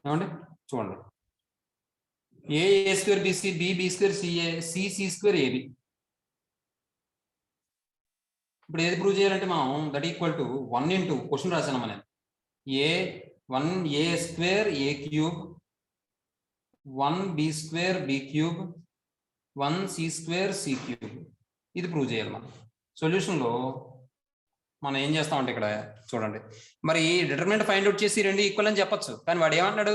ఏమండి చూడండి, A square BC, B square CA, C square AB. ఇప్పుడు ఏది ప్రూవ్ చేయాలంటే మనం that equal to 1 into question రాశాను మనం, A 1 A square A cube, 1 B square B cube, 1 C square C cube. ఇది prove చేయాలి మనం. సొల్యూషన్లో మనం ఏం చేస్తామంటే ఇక్కడ చూడండి, మరి డిటర్మినెంట్ ఫైండ్ అవుట్ చేసి రెండు ఈక్వల్ అని చెప్పొచ్చు, కానీ వాడు ఏమంటున్నాడు,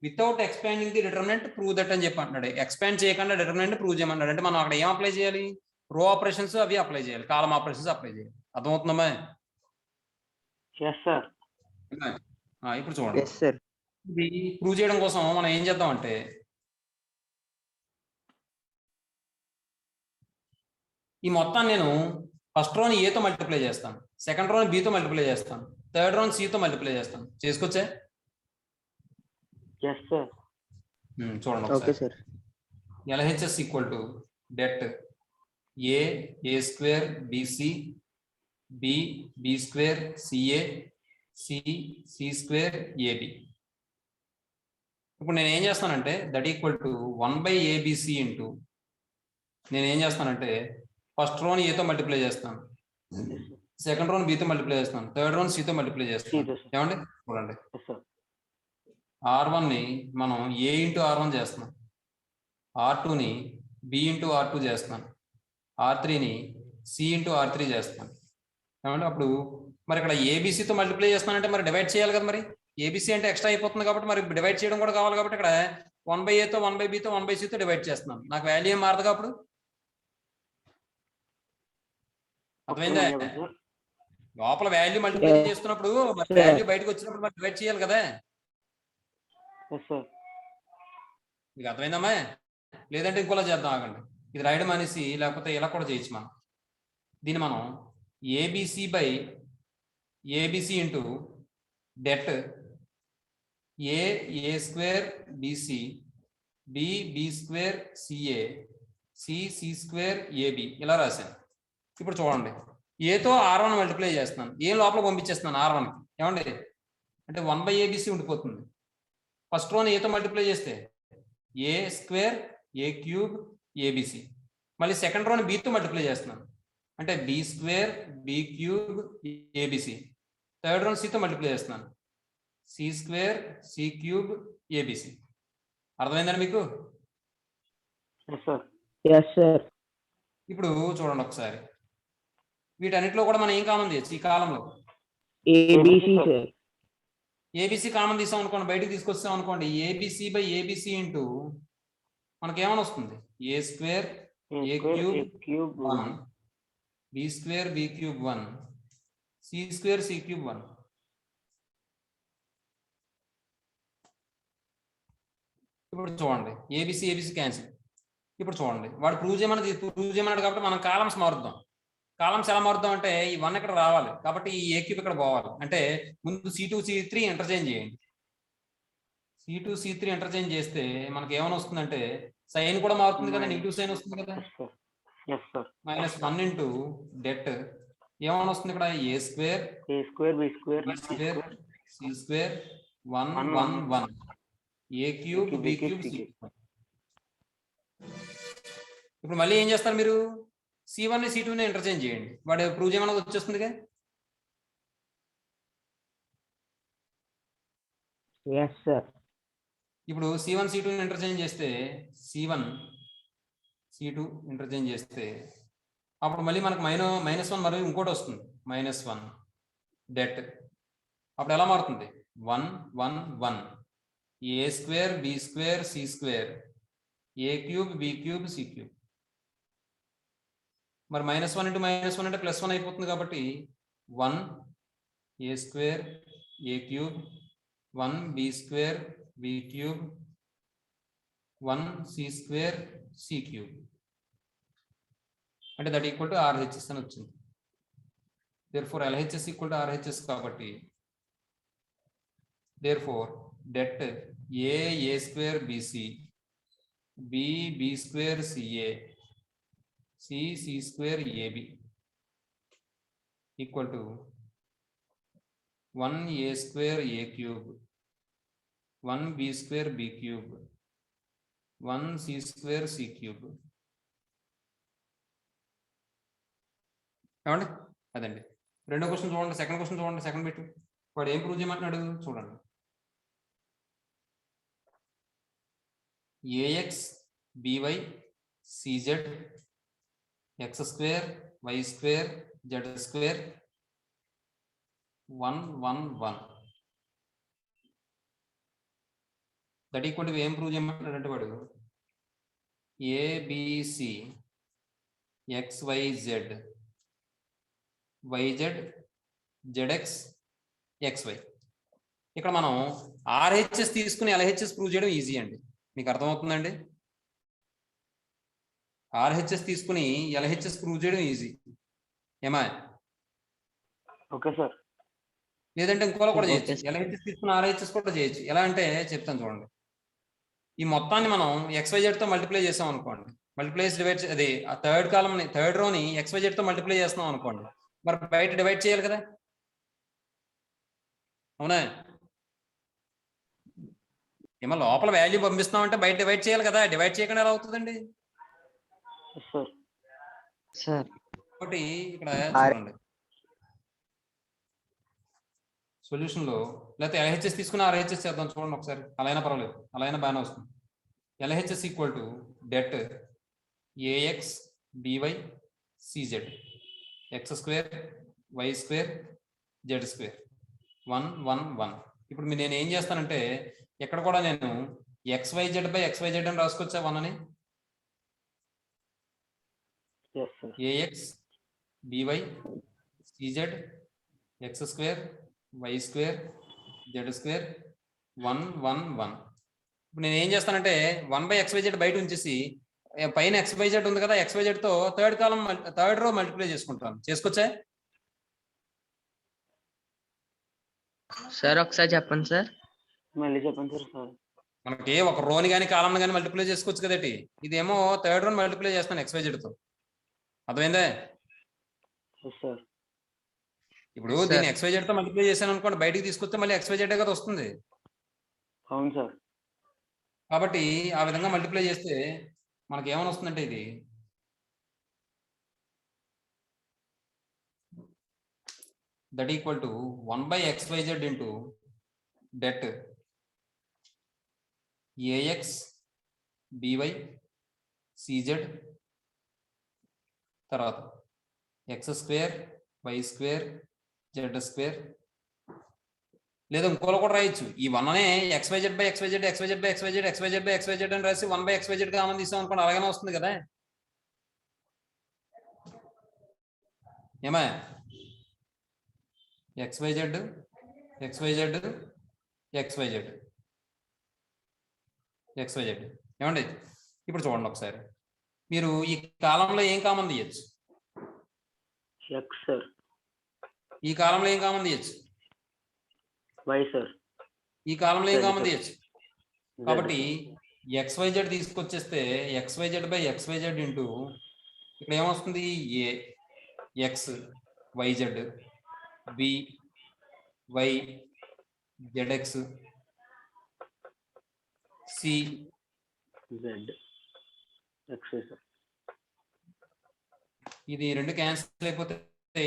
without expanding the determinant prove that అని చెప్పి అంటున్నాడు. ఎక్స్పాండ్ చేయకుండా డిటర్మినెంట్ ప్రూవ్ చేయమన్నాడు. అంటే మనం అక్కడ ఏం అప్లై చేయాలి, రో ఆపరేషన్స్ అవి అప్లై చేయాలి, కాలం ఆపరేషన్స్ అప్లై చేయాలి. అర్థమవుతుందమ్మా? ఇప్పుడు చూడండి, ఇది ప్రూవ్ చేయడం కోసం మనం ఏం చేద్దామంటే, ఈ మొత్తాన్ని నేను ఫస్ట్ రోని ఏతో మల్టిప్లై చేస్తాను, సెకండ్ రోని బితో మల్టిప్లై చేస్తాను, థర్డ్ రోని సితో మల్టిప్లై చేస్తాను. చేసుకొచ్చా? చూడండి ఒకసారి. LHS equal to det A square BC, B square CA, C square AB. ఇప్పుడు నేను ఏం చేస్తానంటే that equal to 1/ABC into, నేను ఏం చేస్తానంటే ఫస్ట్ రోని ఏతో మల్టిప్లై చేస్తాను, సెకండ్ రోని బితో మల్టిప్లై చేస్తాను, థర్డ్ రోని సితో మల్టిప్లై చేస్తాను. ఏమండి చూడండి, R1 ని మనం ఏ ఇంటూ R1 చేస్తున్నాం, R2ని బి ఇంటూ R2 చేస్తున్నాను, R3ని సి ఇంటూ R3 చేస్తున్నాను. ఏమంటే అప్పుడు మరి ఇక్కడ ఏబిసితో మల్టిప్లై చేస్తున్నానంటే మరి డివైడ్ చేయాలి కదా, మరి ఏబిసి అంటే ఎక్స్ట్రా అయిపోతుంది కాబట్టి మరి డివైడ్ చేయడం కూడా కావాలి. కాబట్టి ఇక్కడ 1/Aతో 1/Bతో 1/Cతో డివైడ్ చేస్తున్నాను. నాకు వాల్యూ ఏం మారదు అప్పుడు. అర్థమైందా? లోపల వాల్యూ మల్టిప్లై చేస్తున్నప్పుడు మరి వాల్యూ బయటకు వచ్చినప్పుడు మరి డివైడ్ చేయాలి కదా. మీకు అర్థమైందమ్మా? లేదంటే ఇంకోలా చేద్దాం, ఆగండి. ఇది రాయడం అనేసి లేకపోతే ఇలా కూడా చేయొచ్చు మనం. దీన్ని మనం ABC into det A square BC, B square CA, C square AB ఇలా రాశాను. ఇప్పుడు చూడండి, ఏతో R1 మల్టిప్లై చేస్తున్నాను, ఏ లోపల పంపించేస్తున్నాను R1కి. ఏమండి అంటే 1/ABC ఉండిపోతుంది. ఫస్ట్ రోని ఏతో మల్టిప్లై చేస్తే A square A cube ABC, మళ్ళీ సెకండ్ రోని బితో మల్టిప్లై చేస్తున్నాను అంటే B square B cube ABC, third రోని సితో మల్టిప్లై చేస్తున్నాను, C square C cube ABC. అర్థమైందండి మీకు? ఇప్పుడు చూడండి ఒకసారి, వీటన్నిటిలో కూడా మనం ఏం కామన్ చేయొచ్చు ఈ కాలంలో? ఏబిసి కామన్ తీసాం అనుకోండి, బయటకు తీసుకొస్తాం అనుకోండి, ABC/ABC ఇంటూ మనకేమని వస్తుంది, A square A cube 1, B square B cube 1, C square C cube 1. ఇప్పుడు చూడండి, ఏబిసి క్యాన్సిల్. ఇప్పుడు చూడండి, వాడు ప్రూవ్ చేయమన్నాడు కాబట్టి మనం కాలమ్స్ మారుద్దాం. కాలమ్స్ ఎలా మారుద్దాం అంటే ఈ 1 ఇక్కడ రావాలి కాబట్టి ఈ ఏ క్యూబ్ ఇక్కడ పోవాలి. అంటే ముందు C2 C3 ఇంటర్చేంజ్ చేయండి. C2 C3 ఇంటర్చేంజ్ చేస్తే మనకి ఏమైనా వస్తుందంటే సైన్ కూడా మారుతుంది కదా, నెగిటివ్ సైన్ వస్తుంది కదా. -1 ఇంటూ డెట్ ఏమైనా వస్తుంది ఇక్కడ, A square B square C square 1 1 1, A cube B cube C. ఇప్పుడు మళ్ళీ ఏం చేస్తారు మీరు, C1 C2 ఇంటర్చేంజ్ చేయండి, వాడు ప్రూవ్ చేయమన్నది వచ్చేస్తుందిగా. ఇప్పుడు C1 C2 ఇంటర్చేంజ్ చేస్తే C1 C2 ఇంటర్చేంజ్ చేస్తే అప్పుడు మళ్ళీ మనకు -1 మరియు ఇంకోటి వస్తుంది -1 డెట్. అప్పుడు ఎలా మారుతుంది, 1 1 1, A square B square C square, A cube B cube C cube. మరి -1 ఇంటూ -1 అంటే +1 అయిపోతుంది కాబట్టి 1 A square A cube, 1 B square B cube, 1 C square C cube. అంటే దట్ ఈక్వల్ టు RHS అని వచ్చింది. therefore LHS equal to RHS కాబట్టి therefore det A square BC, B square CA, C square AB equal to 1 A square A cube, 1 b square b cube 1 c square c cube. ఏమండి అదండి. రెండో question చూడండి, second question చూడండి, second bit. వాడు ఏం prove చేయమంటున్నాడు చూడండి. ax by cz x square y square z square 1 1 1 that equal to ఏం ప్రూవ్ చేయమంటాడంటే వాడు abc xyz yz zx xy. ఇక్కడ మనం RHS తీసుకుని LHS ప్రూవ్ చేయడం ఈజీ అండి. మీకు అర్థమవుతుందండి? RHS తీసుకుని LHS ప్రూవ్ చేయడం ఈజీ. ఏమా? Okay sir. లేదంటే ఇంకోలా కూడా చేయొచ్చు. LHS తీసుకుని RHS కూడా చేయొచ్చు. ఎలా అంటే చెప్తాను చూడండి. ఈ మొత్తాన్ని మనం XYZ తో మల్టిప్లై చేసాం అనుకోండి, మల్టిప్లైస్ డివైడ్ అది ఆ థర్డ్ కాలమ్ ని థర్డ్ రోని XYZ తో మల్టిప్లై చేస్తున్నాం అనుకోండి, మరి బయట డివైడ్ చేయాలి కదా, అవునా? ఏమో లోపల వాల్యూ పంపిస్తున్నాం అంటే బయట డివైడ్ చేయాలి కదా, డివైడ్ చేయకుండా ఎలా అవుతుందండి? కాబట్టి ఇక్కడ చూడండి సొల్యూషన్ లో, లేకపోతే LHS తీసుకుని RHS చేద్దాం చూడండి ఒకసారి. అలా అయినా పర్వాలేదు, అలా అయినా బాగానే వస్తుంది. LHS equal to debt AX BY CZ x square y square z square 1 1 1. ఇప్పుడు నేను ఏం చేస్తానంటే ఎక్కడ కూడా నేను XYZ బై XYZ అని రాసుకోవచ్చా 1 అని? AX BY CZ x square y square z square 1 1 1. ఇప్పుడు నేను ఏం చేస్తానంటే 1 బై XYZ బయట ఉంచేసి పైన XYZ ఉంది కదా, XYZ తో థర్డ్ కాలం థర్డ్ రో మల్టిప్లై చేసుకుంటాను. చేసుకోవచ్చా సార్? ఒకసారి చెప్పండి సార్. మళ్ళీ చెప్పండి సార్. మనకి ఒక రోని కానీ కాలం కానీ మల్టిప్లై చేసుకోవచ్చు కదటి. ఇదేమో థర్డ్ రోని మల్టిప్లై చేస్తాను XYZ తో. అర్థమైందా? ఇప్పుడు దీన్ని XYZ తో మల్టిప్లై చేశాను అనుకోండి, బయటికి తీసుకొస్తే మళ్ళీ XYZ కదా వస్తుంది. అవును సార్. కాబట్టి ఆ విధంగా మల్టిప్లై చేస్తే మనకి ఏమని వస్తుందంటే ఇది that equal to 1 by XYZ into det AX BY CZ తర్వాత x square y square z square. లేదా ఇంకోలో కూడా రాయొచ్చు. ఈ 1 అనే XYZ by XYZ XYZ by XYZ XYZ by XYZ అని రాసి 1 బై XYZ గా మనం తీసాం అనుకోండి, అలాగనే వస్తుంది కదా. ఏమా? XYZ XYZ XYZ XYZ. ఏమండి? ఇప్పుడు చూడండి ఒకసారి, మీరు ఈ కాలంలో ఏం కామన్ తీయచ్చు? X sir. ఈ కాలంలో ఏం కామన్ తీయచ్చు? Y sir. ఈ కాలంలో ఏం కామన్ తీయచ్చు? కాబట్టి XYZ తీసుకొచ్చేస్తే XYZ by XYZ into ఇక్కడ ఏమొస్తుంది? A X YZ B Y ZX C Z X sir. ఇది రెండు క్యాన్సిల్ అయిపోతే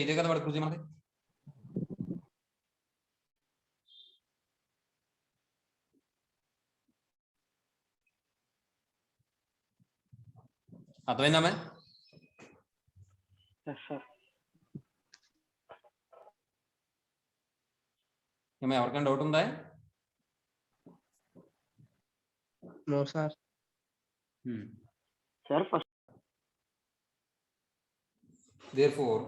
ఇదే కదా వాడు ప్రూవ్ మనకి. అర్థమైందా? ఏమో ఎవరికైనా డౌట్ ఉందా? No sir. Sir first therefore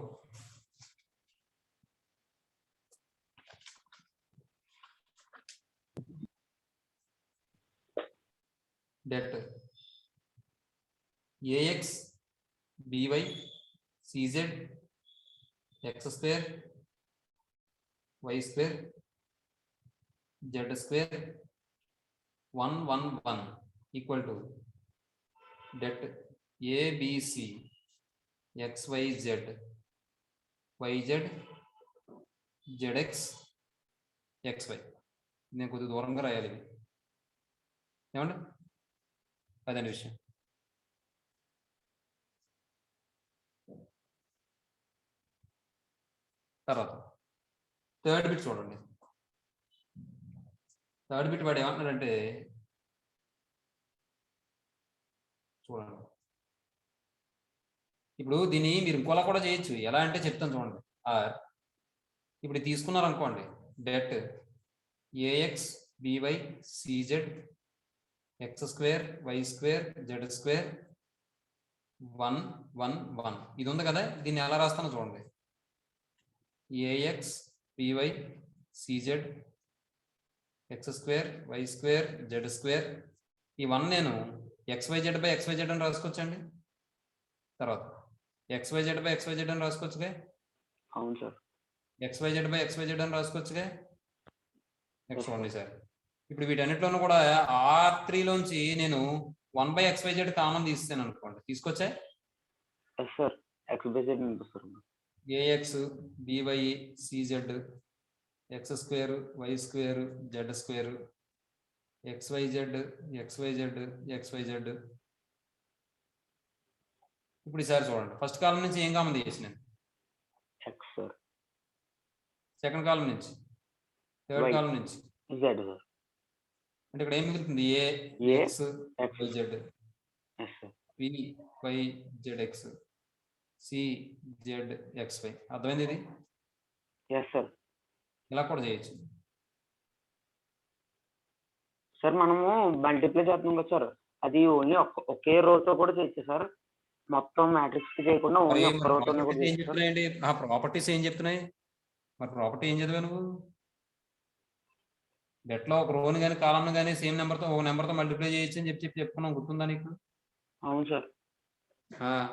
that AX BY CZ x square y square z square 1 1 1 equal to that ABC XYZ YZ ZX XY. నేను కొద్దిగా దూరంగా రాయాలి. ఏమండి అదండి విషయం. తర్వాత థర్డ్ బిట్ చూడండి. థర్డ్ బిట్ వాడు ఏమంటున్నాడంటే చూడండి, ఇప్పుడు దీన్ని మీరు ఇంకోలా కూడా చేయొచ్చు. ఎలా అంటే చెప్తాను చూడండి. ఆర్ ఇప్పుడు తీసుకున్నారు అనుకోండి, det AX BY CZ X square Y square Z square 1 1 1 ఇది ఉంది కదా. దీన్ని ఎలా రాస్తానో చూడండి. AX BY CZ X square Y square Z square, ఈ 1 నేను XYZ బై XYZ అని రాసుకోవచ్చండి. తర్వాత XYZ బై XYZ అని రాసుకోవచ్చుగా. అవును సార్. XYZ బై XYZ అని రాసుకోవచ్చుగా. నెక్స్ట్ చూడండి సార్, ఇప్పుడు వీటన్నిటిలోనూ కూడా R3లోంచి నేను 1/XYZ కామన్ తీస్తాను అనుకోండి, తీసుకొచ్చా. Yes sir. XYZ ఉంది సార్. AX BY CZ X square Y square Z square XYZ XYZ XYZ. ఇప్పుడు ఈసారి చూడండి, ఫస్ట్ కాలం నుంచి ఏం కామన్ తీసేసినాను? X sir. సెకండ్ కాలం నుంచి, థర్డ్ Y. కాలం నుంచి జెడ్ సార్. అంటే ఇక్కడ ఏం మిగులుతుంది? A A, X X. Y Z, yes sir. P Y Z X, C Z X Y. అర్థమైంది ఇది? Yes sir. ఇలా కూడా చేయొచ్చు. సార్ మనము మల్టిప్లై చేస్తున్నాం కదా సార్, అది ఓన్లీ ఒకే రోతో కూడా చేయొచ్చు సార్. మొత్తం మ్యాట్రిక్స్ చేయకుండా ఓన్లీ ఒక్క రోతోనే కూడా ఏం చేయొచ్చు సార్. చెప్తున్నాయండి? ప్రాపర్టీస్ ఏం చెప్తున్నాయి? మరి ప్రాపర్టీ ఏం చదివా నువ్వు? డెట్లో ఒక రోని కానీ కాలంను కానీ సేమ్ నెంబర్తో ఒక నెంబర్తో మల్టిప్లై చేయొచ్చు అని చెప్పుకున్నాం, గుర్తుందా నీకు? అవును సార్.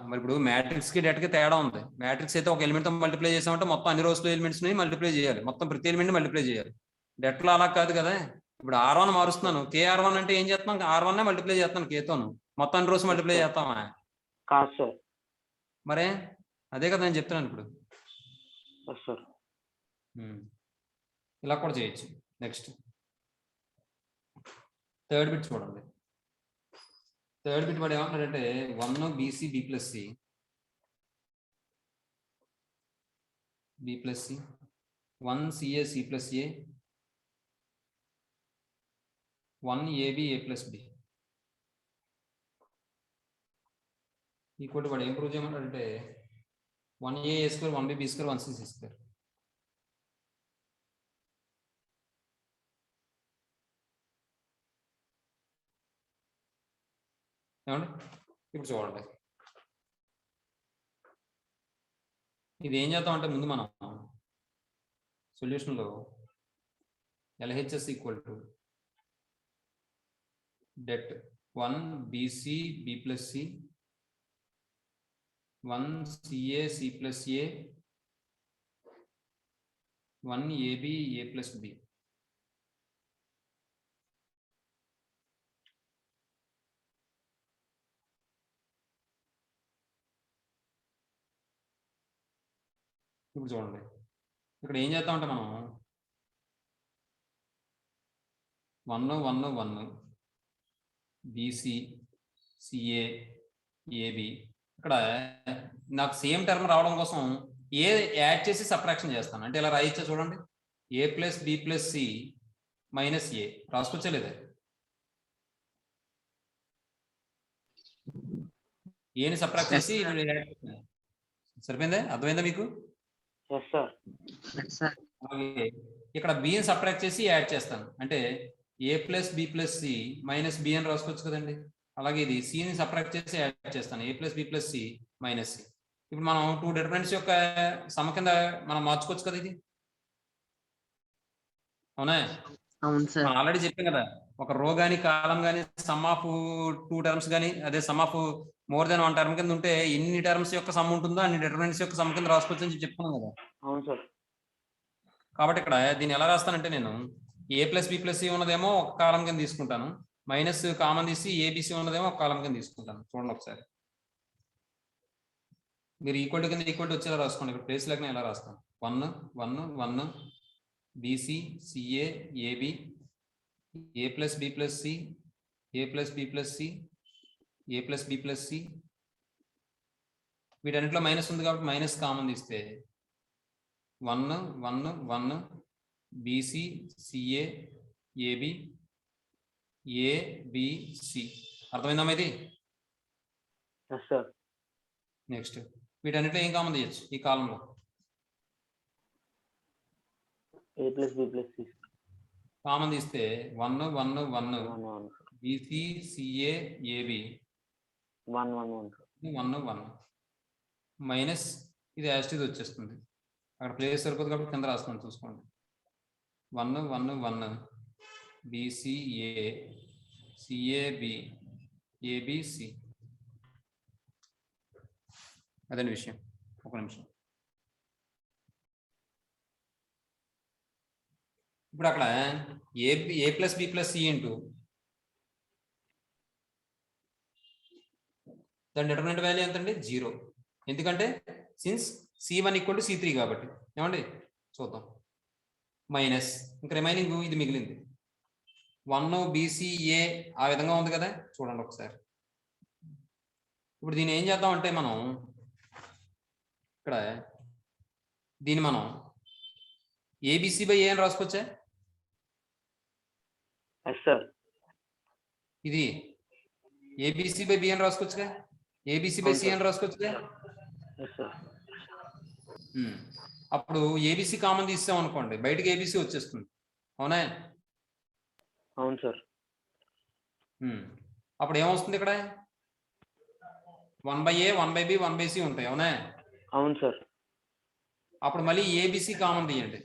మరి ఇప్పుడు మ్యాట్రిక్స్ కి డెట్ కి తేడా ఉంది. మ్యాట్రిక్స్ అయితే ఒక ఎలిమెంట్ తో మల్టిప్లై చేసామంటే మొత్తం అన్ని రోజుల ఎలిమెంట్స్ ని మల్టిప్లై చేయాలి, మొత్తం ప్రతి ఎలిమెంట్ మల్టిప్లై చేయాలి. డెట్ లో అలా కాదు కదా. ఇప్పుడు R1 మారుస్తున్నాను, KR1 అంటే ఏం చేస్తున్నాను? R1 మల్టిప్లై చేస్తాను కేతోను, మొత్తం అన్ని రోజులు మల్టిప్లై చేస్తామా? కాదు సార్. మరే అదే కదా నేను చెప్తున్నాను ఇప్పుడు. Yes sir. ఇలా కూడా చేయొచ్చు. నెక్స్ట్ థర్డ్ బిట్ చూడండి. థర్డ్ బిట్ వాడు ఏమంటాడంటే 1 BC B plus C B plus C 1 CA C plus A 1 AB A plus B equal to వాడు ఏం prove చేయమంటాడంటే 1A A square 1B B square 1C C square. ఏమండి ఇప్పుడు చూడండి, ఇది ఏం చేద్దామంటే ముందు మనం సొల్యూషన్లో LHS equal to det 1 BC B plus C 1 CA C plus A 1 AB A plus B. ఇప్పుడు చూడండి, ఇక్కడ ఏం చేద్దామంటే మనం 1 1 1 BC CA AB, ఇక్కడ నాకు సేమ్ టర్మ్ రావడం కోసం ఏ యాడ్ చేసి సబ్ట్రాక్షన్ చేస్తాను. అంటే ఇలా రాయిచ్చా చూడండి, A plus B plus C minus A రాసుకొచ్చా లేదా? ఏని సబ్ట్రాక్ట్ చేసి సరిపోయిందా? అర్థమైందా మీకు? Yes sir. అలాగే ఇక్కడ బిని సబ్ట్రాక్ట్ చేసి యాడ్ చేస్తాను, అంటే A plus B plus C minus B అని రాసుకోవచ్చు కదండి. అలాగే ఇది సిని సబ్ట్రాక్ట్ చేసి యాడ్ చేస్తాను, A plus B plus C minus C. ఇప్పుడు మనం 2 డిటర్మినెంట్స్ యొక్క సమ కింద మనం మార్చుకోవచ్చు కదా ఇది, అవునా? అవును సార్. ఆల్రెడీ చెప్పాం కదా, ఒక రో గానీ కాలం గానీ సమ్ ఆఫ్ 2 టర్మ్స్ గానీ అదే some of more than 1 term కింద ఉంటే ఎన్ని టర్మ్స్ యొక్క సమ్ ఉంటుందో అన్ని డిటర్మినెంట్స్ యొక్క సమ్ కింద రాసుకోవచ్చు అని చెప్పుకున్నాం కదా. అవును సార్. కాబట్టి ఇక్కడ దీన్ని ఎలా రాస్తానంటే నేను A plus B plus C ఉన్నదేమో ఒక కాలం కింద తీసుకుంటాను, మైనస్ కామన్ తీసి ABC ఉన్నదేమో ఒక కాలం కింద తీసుకుంటాను. చూడండి ఒకసారి, మీరు ఈక్వల్ టు కింద ఈక్వల్ టు వచ్చేలా రాసుకోండి. ఇక్కడ ప్లేస్ లేకుండా ఎలా రాస్తాను? 1 1 1 BC CA AB A plus B plus C A plus B plus C, A plus B plus C, వీటన్నిటిలో మైనస్ ఉంది కాబట్టి మైనస్ కామన్ తీస్తే 1 1 1 బీసీ సిఏ ఏబి ఏబిసి. అర్థమైందమ్మా ఇది? Yes sir. నెక్స్ట్ వీటన్నిటిలో ఏం కామన్ తీయచ్చు ఈ కాలంలో? A plus B plus C common తీస్తే 1 1 1 1 బీసీ సిఏ ఏబి 1 1 1 1 1 మైనస్ ఇది యాస్టీజ్ వచ్చేస్తుంది. అక్కడ ప్లేస్ సరిపోదు కాబట్టి కింద రాస్తున్నాను చూసుకోండి. 1 1 1 బీసీఏ సిఏబి ఏబిసి. అదండి విషయం. ఒక నిమిషం. ఇప్పుడు అక్కడ A plus B plus C into దాని డిటర్మినెంట్ వాల్యూ ఎంతండి? 0. ఎందుకంటే since C1 equal to C3 కాబట్టి. ఏమండి చూద్దాం. మైనస్ ఇంక రిమైనింగ్ ఇది మిగిలింది 1 BCA ఆ విధంగా ఉంది కదా, చూడండి ఒకసారి. ఇప్పుడు దీన్ని ఏం చేద్దాం అంటే మనం ఇక్కడ దీన్ని మనం ABC బై ఏ అని రాసుకోవచ్చా? Yes sir. ఇది ABC బై బి అని రాసుకోవచ్చుగా, ABC బై సి అని రాసుకోవచ్చుగా. Yes sir. అప్పుడు ఏబిసి కామన్ తీసాం అనుకోండి, బయటకి ఏబిసి వచ్చేస్తుంది. అవునా? అవును సార్. అప్పుడు ఏమొస్తుంది ఇక్కడ? 1/a 1/b 1/c ఉంటాయి. అవునా? అవును సార్. అప్పుడు మళ్ళీ ఏబిసి కామన్ తీయండి.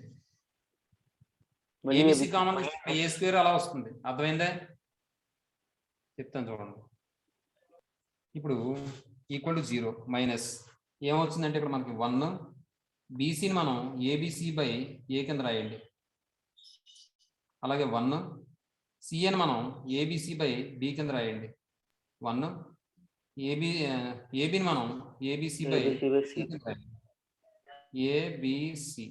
ఏబిసి కామన్ తీస్తే ఏ స్క్వేర్ అలా వస్తుంది. అర్థమైందా? చెప్తాను చూడండి. ఇప్పుడు ఈక్వల్ టు 0 మైనస్ ఏమొచ్చిందంటే ఇక్కడ మనకి 1 బీసీని మనం ఏబిసి బై ఏ కింద రాయండి. అలాగే 1 సిఎని మనం ఏబిసి బై బి కింద రాయండి. 1 ఏబిని మనం ఏబిసి బై సి కింద రాయండి. ఏబిసి.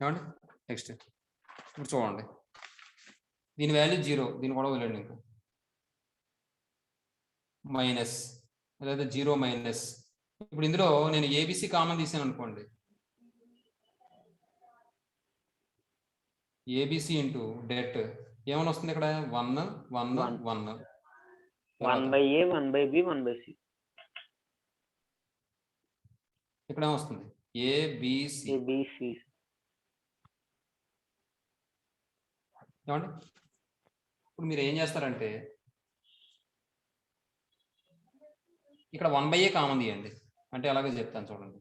ఏమండి? నెక్స్ట్ ఇప్పుడు చూడండి, దీని వాల్యూ 0, దీని కూడా వదిలేండి. ఇంకా మైనస్ లేదా 0 మైనస్. ఇప్పుడు ఇందులో నేను ఏబిసి కామన్ తీసాను అనుకోండి, ఏబిసి ఇంటూ డెట్ ఏమని వస్తుంది ఇక్కడ? 1 1 1 1/a 1/b 1/c. ఇక్కడ ఏమొస్తుంది? ఏబిసి. ఏబిసి. ఏమండి? ఇప్పుడు మీరు ఏం చేస్తారంటే ఇక్కడ 1/a కామన్ తీయండి. అంటే అలాగే చెప్తాను చూడండి.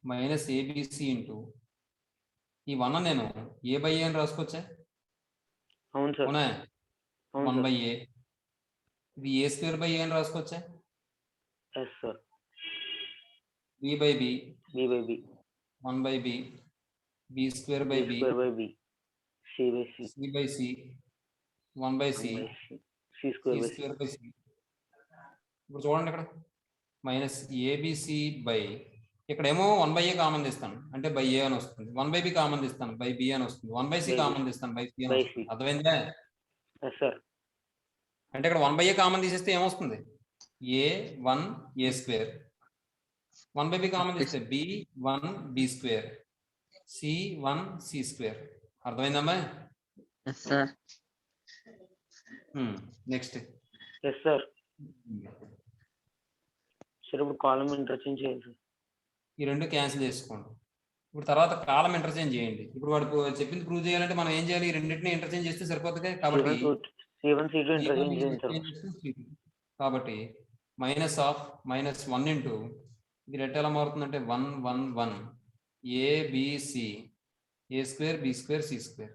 మైనస్ ఏబిసి ఇంటూ ఈ 1 నేను a/a అని రాసుకోవచ్చా? అవును సార్. అవునా? 1/a. ఇది ఏ స్క్వేర్ బై ఏ అని రాసుకోవచ్చా? Yes sir. b by B b by B 1/b b square by B square by B C by C c by C 1/c C square by C. Square by C. ఇప్పుడు చూడండి ఇక్కడ minus ABC by ఇక్కడేమో 1/a common తీస్తాను అంటే by A అని వస్తుంది. 1/b common తీస్తాను by B అని వస్తుంది. 1/c కామన్ తీస్తాను బై సి అని వస్తుంది. అర్థమైందా? Yes sir. అంటే ఇక్కడ 1/a కామన్ తీసేస్తే ఏమొస్తుంది? a1 a square. 1/b common తీస్తే b1 b square c1 c square. అర్థమైందమ్మా? Yes sir. Next. Yes sir. Sir ఇప్పుడు కాలం ఇంటర్చేంజ్ చేయాలి సార్. ఈ రెండు క్యాన్సిల్ చేసుకోండి. ఇప్పుడు తర్వాత కాలం ఇంటర్చేంజ్ చేయండి. ఇప్పుడు వాడు చెప్పింది ప్రూవ్ చేయాలంటే మనం ఏం చేయాలి? ఈ రెండింటిని ఇంటర్చేంజ్ చేస్తే సరిపోతుంది. కాబట్టి C1 C2 ఇంటర్చేంజ్ చేయండి. కాబట్టి -1 ఇంటూ ఇది రెట్ ఎలా మారుతుందంటే 1 1 1 A B C A square B square C square.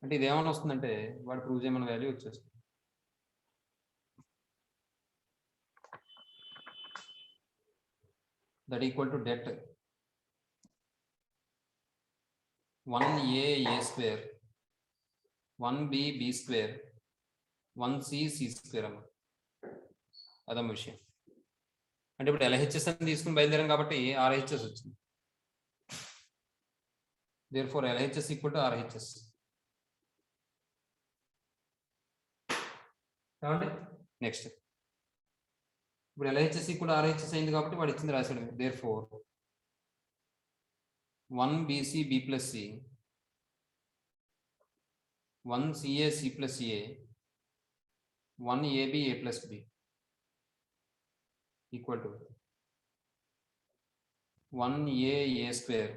అంటే ఇది ఏమైనా వస్తుందంటే వాడు ప్రూవ్ చేయమన్న వాల్యూ వచ్చేస్తుంది. That equal to det 1a a square 1b b square 1c c square అమ్మ. అదమ్మ విషయం. అంటే ఇప్పుడు LHS అని తీసుకుని బయలుదేరాం కాబట్టి RHS వచ్చింది. therefore LHS equal to RHS. Next ఇప్పుడు LHS ఈక్వల్ టు RHS అయింది కాబట్టి వాడు ఇచ్చింది రాశాడు. therefore 1 BC B plus C 1 CA C plus A 1 AB A plus B equal to 1 A A square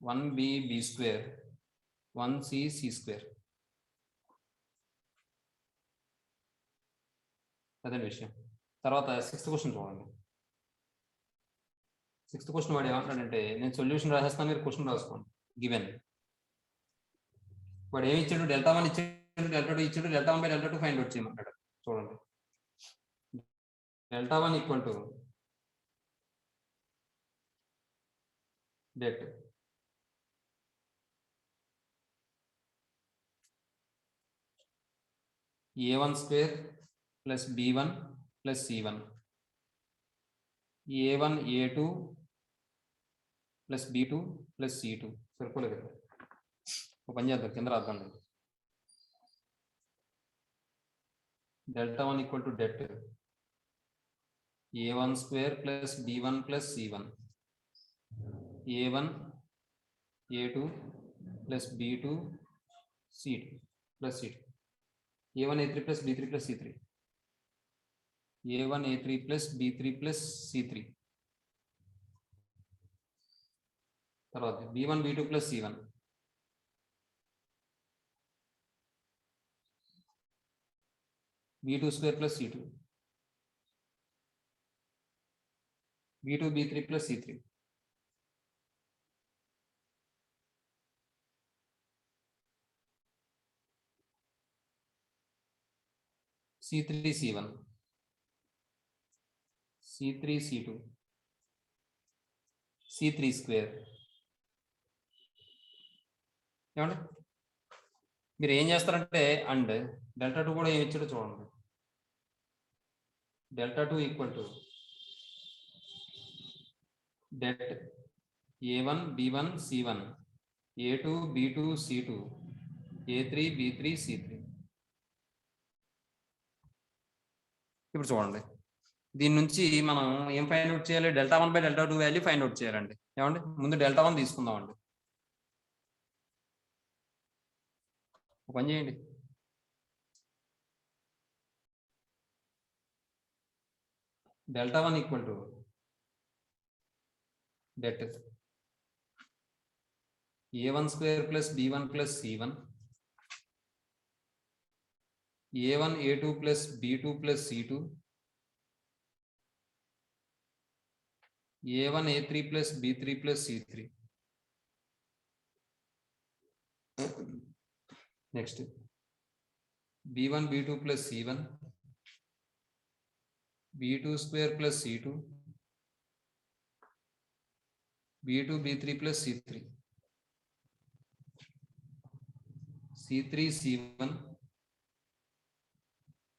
1 B B square 1 C C square. అదే విషయం. తర్వాత 6th question చూడండి. 6th క్వశ్చన్ వాడు ఏమంటాడంటే, నేను సొల్యూషన్ రాసేస్తాను, మీరు క్వశ్చన్ రాసుకోండి. గివెన్ వాడు ఏమి ఇచ్చాడు, డెల్టా 1 ఇచ్చాడు, డెల్టా 2 ఇచ్చాడు, delta 1 by delta 2 find out చేయమంటాడు. చూడండి, delta 1 equal to det A1 square plus B1 plus C1 A1 A2 plus B2 plus C2. సరిపోలేదు కదా, ఒక పని చేద్దాం, కింద రాద్దాం. Delta 1 equal to det A1 square plus B1 plus C1 A1 A2 plus B2 C2 plus C2 A1 A3 plus B3 plus C3 A1 A3 plus B3 plus C3 తర్వాత B1 B2 plus C1 B2 square plus C2 B2 B3 plus C3 C3 C1 C3 C2 C3 square. ఏమండి మీరు ఏం చేస్తారంటే, and delta 2 కూడా ఏమి ఇచ్చాడో చూడండి. Delta 2 equal to det A1 B1 C1 A2 B2 C2 A3 B3 C3. ఇప్పుడు చూడండి, దీని నుంచి మనం ఏం ఫైండ్ అవుట్ చేయాలి, delta 1 by delta 2 value find out చేయాలండి. ఏమండి ముందు డెల్టా 1 తీసుకుందామండి. ఒక పని చేయండి, delta 1 equal to det A1 square plus B1 plus C1 A1 A2 plus B2 plus C2 A1 A3 plus B3 plus C3. Next B1 B2 plus C1 B2 square plus C2 B2 B3 plus C3 C3 C1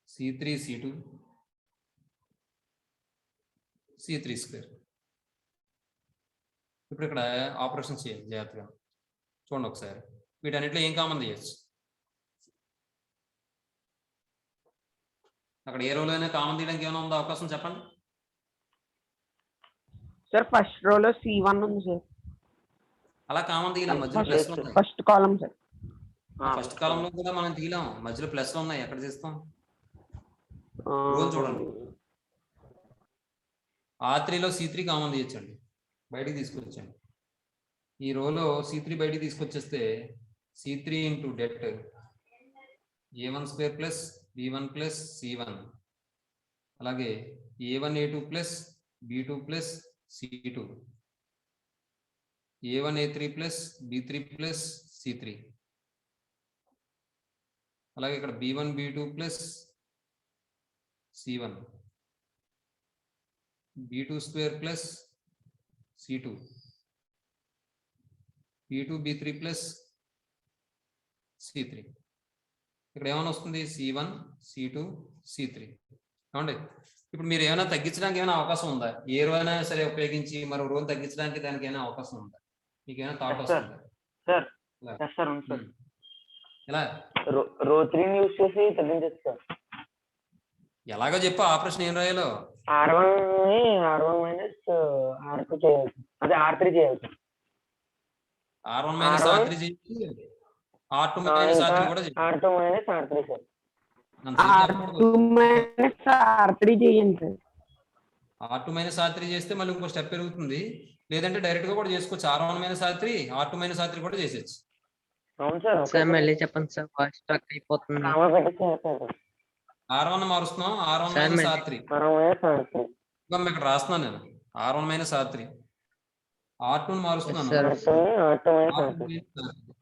C3 C2 C3 square. ఇప్పుడు ఇక్కడ operation చేయాలి జాగ్రత్తగా చూడండి ఒకసారి. వీటన్నిటిలో ఏం common తీయచ్చు, అక్కడ ఏ రోలోనే కామన్ తీయడానికి ఏమైనా ఉందో అవకాశం చెప్పండి. సార్ ఫస్ట్ రోలో C1 ఉంది సార్. అలా కామన్ తీయలేం, మధ్యలో ప్లస్ ఉన్నాయి. ఫస్ట్ కాలం సార్. ఫస్ట్ కాలంలో కూడా మనం తీయలేం, మధ్యలో ప్లస్ ఉన్నాయి, ఎక్కడ తీస్తాం. చూడండి, R3లో C3 కామన్ తీయచ్చండి, బయటికి తీసుకొచ్చండి. ఈ రోలో C3 బయటికి తీసుకొచ్చేస్తే C3 into det A1 square plus B1 plus C1 అలాగే A1 A2 plus B2 plus C2 A1 A3 plus B3 plus C3 అలాగే ఇక్కడ B1 B2 plus C1 B2 square plus C2 B2 B3 plus C3. ఇక్కడ ఏమైనా వస్తుంది, C1 C2 C3. అవునండి, ఇప్పుడు మీరు ఏమైనా తగ్గించడానికి ఏమైనా అవకాశం ఉందా, ఏ రో అయినా సరే ఉపయోగించి మరో రోజు తగ్గించడానికి దానికి ఏమైనా అవకాశం ఉందా, మీకు ఏమైనా థాట్ వస్తుందా? సార్ ఇలా. ఎస్ సార్ అవును సార్ ఎలా రో 3 యూస్ చేసి తగ్గించచ్చు సార్. ఎలాగో చెప్పు ఆపరేషన్ ఏం రాయాలో. R1 ని R1 మైనస్ R2 చేయాలి, అదే R3 చేయాలి sir. R1 minus R1 R3 చేసి R2 మైనస్ ఇంకా R3 కూడా చేయాలి. R2 minus R3 sir. R2 minus R3 చేయండి సార్. R2 మైనస్ R3 చేస్తే మళ్ళీ ఇంకో స్టెప్ పెరుగుతుంది. లేదంటే డైరెక్ట్ గా కూడా చేసుకోవచ్చు. R1 minus R3 R2 minus R3 కూడా చేసేచ్చు. అవును సార్ ఓకే సార్ సార్. మళ్ళీ చెప్పండి సార్, వాయిస్ స్ట్రక్ అయిపోతుంది. కామా పెట్టి చేస్తాను sir. R1 మారుస్తున్నాం R1 sir minus మరి- R3 R1 మైనస్ R3 ఇంకా ఇక్కడ రాస్తున్నాను నేను. R1 మైనస్ R3 R2 మారుస్తున్నాను. Sir. R2 minus R2 R3 minus R3.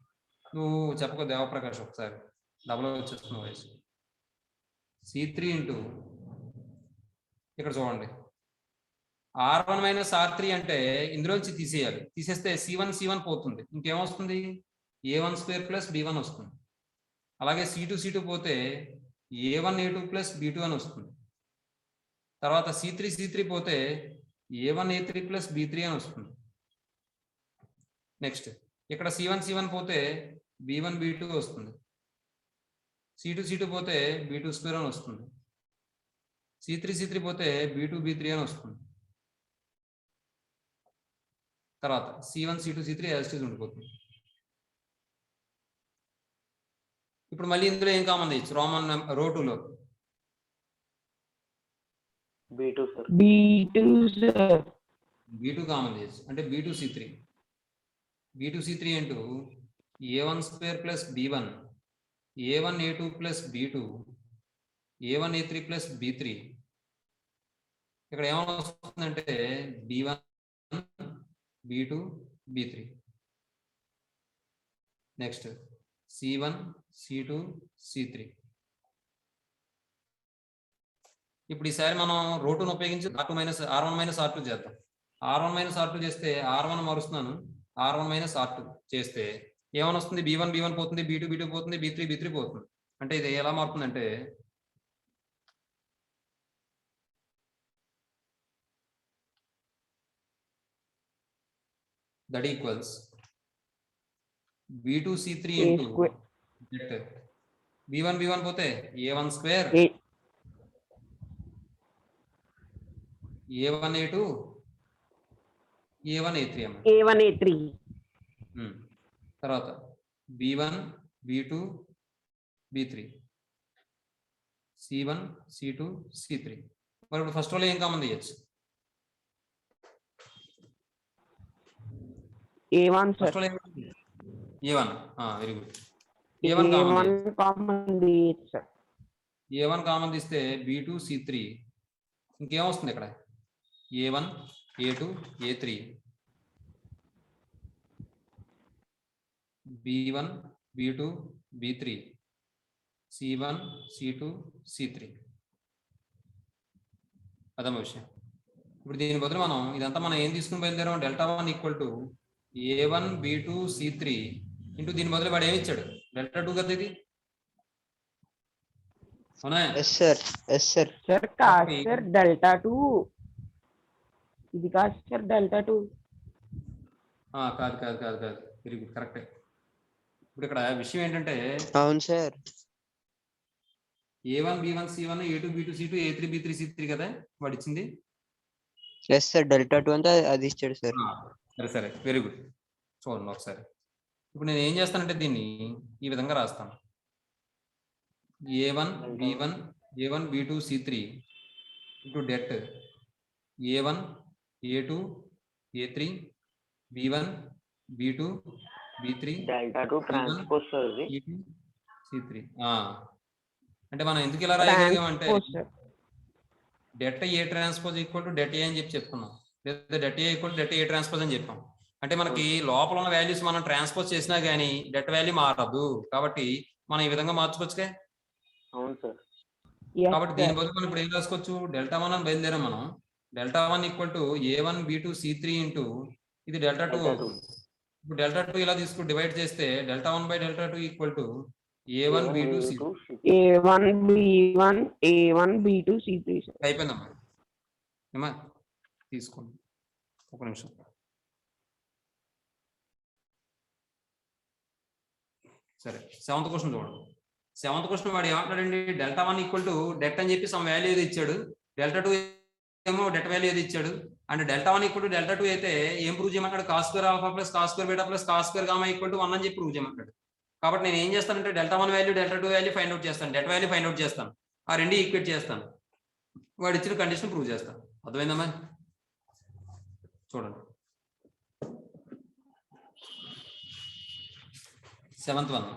నువ్వు చెప్పక దేవప్రకాష్ ఒకసారి డబుల్ వచ్చేస్తున్న వయసు C3 ఇంటూ ఇక్కడ చూడండి R1 మైనస్ R3 అంటే ఇందులోంచి తీసేయాలి. తీసేస్తే C1 పోతుంది. ఇంకేమొస్తుంది A1 స్క్వేర్ ప్లస్ B1 వస్తుంది. అలాగే C2 పోతే A1 A2 ప్లస్ B2 అని వస్తుంది. తర్వాత C3 పోతే A1 A3 ప్లస్ B3 అని వస్తుంది. నెక్స్ట్ ఇక్కడ C1 పోతే B1 B2 వస్తుంది. C2 పోతే B2 స్క్వేర్ అని వస్తుంది. C3 పోతే B2 B3 అని వస్తుంది. తర్వాత C1 C2 C3 as it is ఉండిపోతుంది. ఇప్పుడు మళ్ళీ ఇందులో ఏం కామన్ తీయచ్చు రో 2లో B2 sir. B2 sir. B2 common తీయచ్చు అంటే B2 C3 into A1 square plus B1 A1 A2 plus B2 A1 A3 plus B3 ఇక్కడ ఏమైనా వస్తుందంటే B1 B2 B3 next C1 C2 C3 ఇప్పుడు ఈసారి మనం రోటును ఉపయోగించి R1 మైనస్ R2 చేద్దాం. R1 మైనస్ R2 చేస్తే R1 మారుస్తున్నాను R1 మైనస్ R2 చేస్తే ఏమైనా వస్తుంది B1 పోతుంది B2 పోతుంది B3 పోతుంది. అంటే ఇది ఎలా మారుతుందంటే that equals B2 C3 A into square. B1 పోతే A1 square A1 A2 A1 A3 అమ్మ. A1 A3 తర్వాత B1 B2 B3 C1 C2 C3 మరి ఇప్పుడు ఫస్ట్ రోలో ఏం కామన్ తీయచ్చు A1 సార్. ఫస్ట్ రోలో A1 very good A1 common common తీయచ్చు సార్. A1 కామన్ తీస్తే B2 C3 ఇంకేమొస్తుంది ఇక్కడ A1 A2 A3 B1 B2 B3 C1 C2 C3 అదమ్మ విషయం. ఇప్పుడు దీని బదులు మనం ఇదంతా మనం ఏం తీసుకుని బయలుదేరాం delta 1 equal to A1 B2 C3 into దీని బదులు వాడు ఏమి ఇచ్చాడు డెల్టా 2 కదా ఇది అవునా ఎస్ సార్. సార్ కాదు సార్ డెల్టా 2 ఇది కాదు సార్ డెల్టా 2. కాదు వెరీ గుడ్ కరెక్టే. ఇప్పుడు ఇక్కడ విషయం ఏంటంటే అవును sir. A1 B1 C1 A2 B2 C2 A3 B3 C3 కదా వాడు ఇచ్చింది. ఎస్ సార్, డెల్టా 2 అంటే అది ఇచ్చాడు సార్. సరే వెరీ గుడ్. చూడండి ఒకసారి ఇప్పుడు నేను ఏం చేస్తానంటే దీన్ని ఈ విధంగా రాస్తాను A1 B1 A1 B2 C3 into det A1 A2 A3 B1 B2 B3 delta 2 transpose sir ఇది. E2 C3 అంటే మనం ఎందుకు ఇలా రాయగలిగామంటే det A transpose equal to det A అని చెప్పుకున్నాం లేదా det A equal to det A transpose అని చెప్పాం. అంటే మనకి లోపల ఉన్న వాల్యూస్ మనం ట్రాన్స్పోజ్ చేసినా గానీ డెట్ వాల్యూ మారదు కాబట్టి మనం ఈ విధంగా మార్చుకోవచ్చుగా. అవును సార్. కాబట్టి దీని బదులు మనం ఇప్పుడు ఏం రాసుకోవచ్చు డెల్టా 1 అని బయలుదేరాం మనం. Delta 1 equal to A1 B2 C3 into ఇది డెల్టా 2 అవుతుంది. ఇప్పుడు డెల్టా 2 ఇలా తీసుకుని డివైడ్ చేస్తే delta 1 by delta 2 equal to A1 B2 C3 A1 B1 A1 B2 C3 sir. అయిపోయిందమ్మా. ఏమా తీసుకోండి ఒక నిమిషం. సరే, 7th క్వశ్చన్ చూడండి. 7th క్వశ్చన్ వాడు ఏమంటాడండి, డెల్టా 1 ఈక్వల్ టు డెట్ అని చెప్పి సమ్ వాల్యూ ఏది ఇచ్చాడు, డెల్టా 2 ఏమో డెట్ వాల్యూ ఏది ఇచ్చాడు. And delta 1 equal to delta 2 అయితే ఏం ప్రూవ్ చేయమంటాడు, cos square alpha plus cos square beta plus cos square gamma equal to 1 అని చెప్పి ప్రూవ్ చేయమంటాడు. కాబట్టి నేను ఏం చేస్తానంటే delta 1 value delta 2 value find out చేస్తాను, డెట్ వాల్యూ ఫైండ్ అవుట్ చేస్తాను, ఆ రెండు ఈక్వేట్ చేస్తాను, వాడు ఇచ్చిన కండిషన్ ప్రూవ్ చేస్తాను. అర్థమైందమ్మా? చూడండి 7th one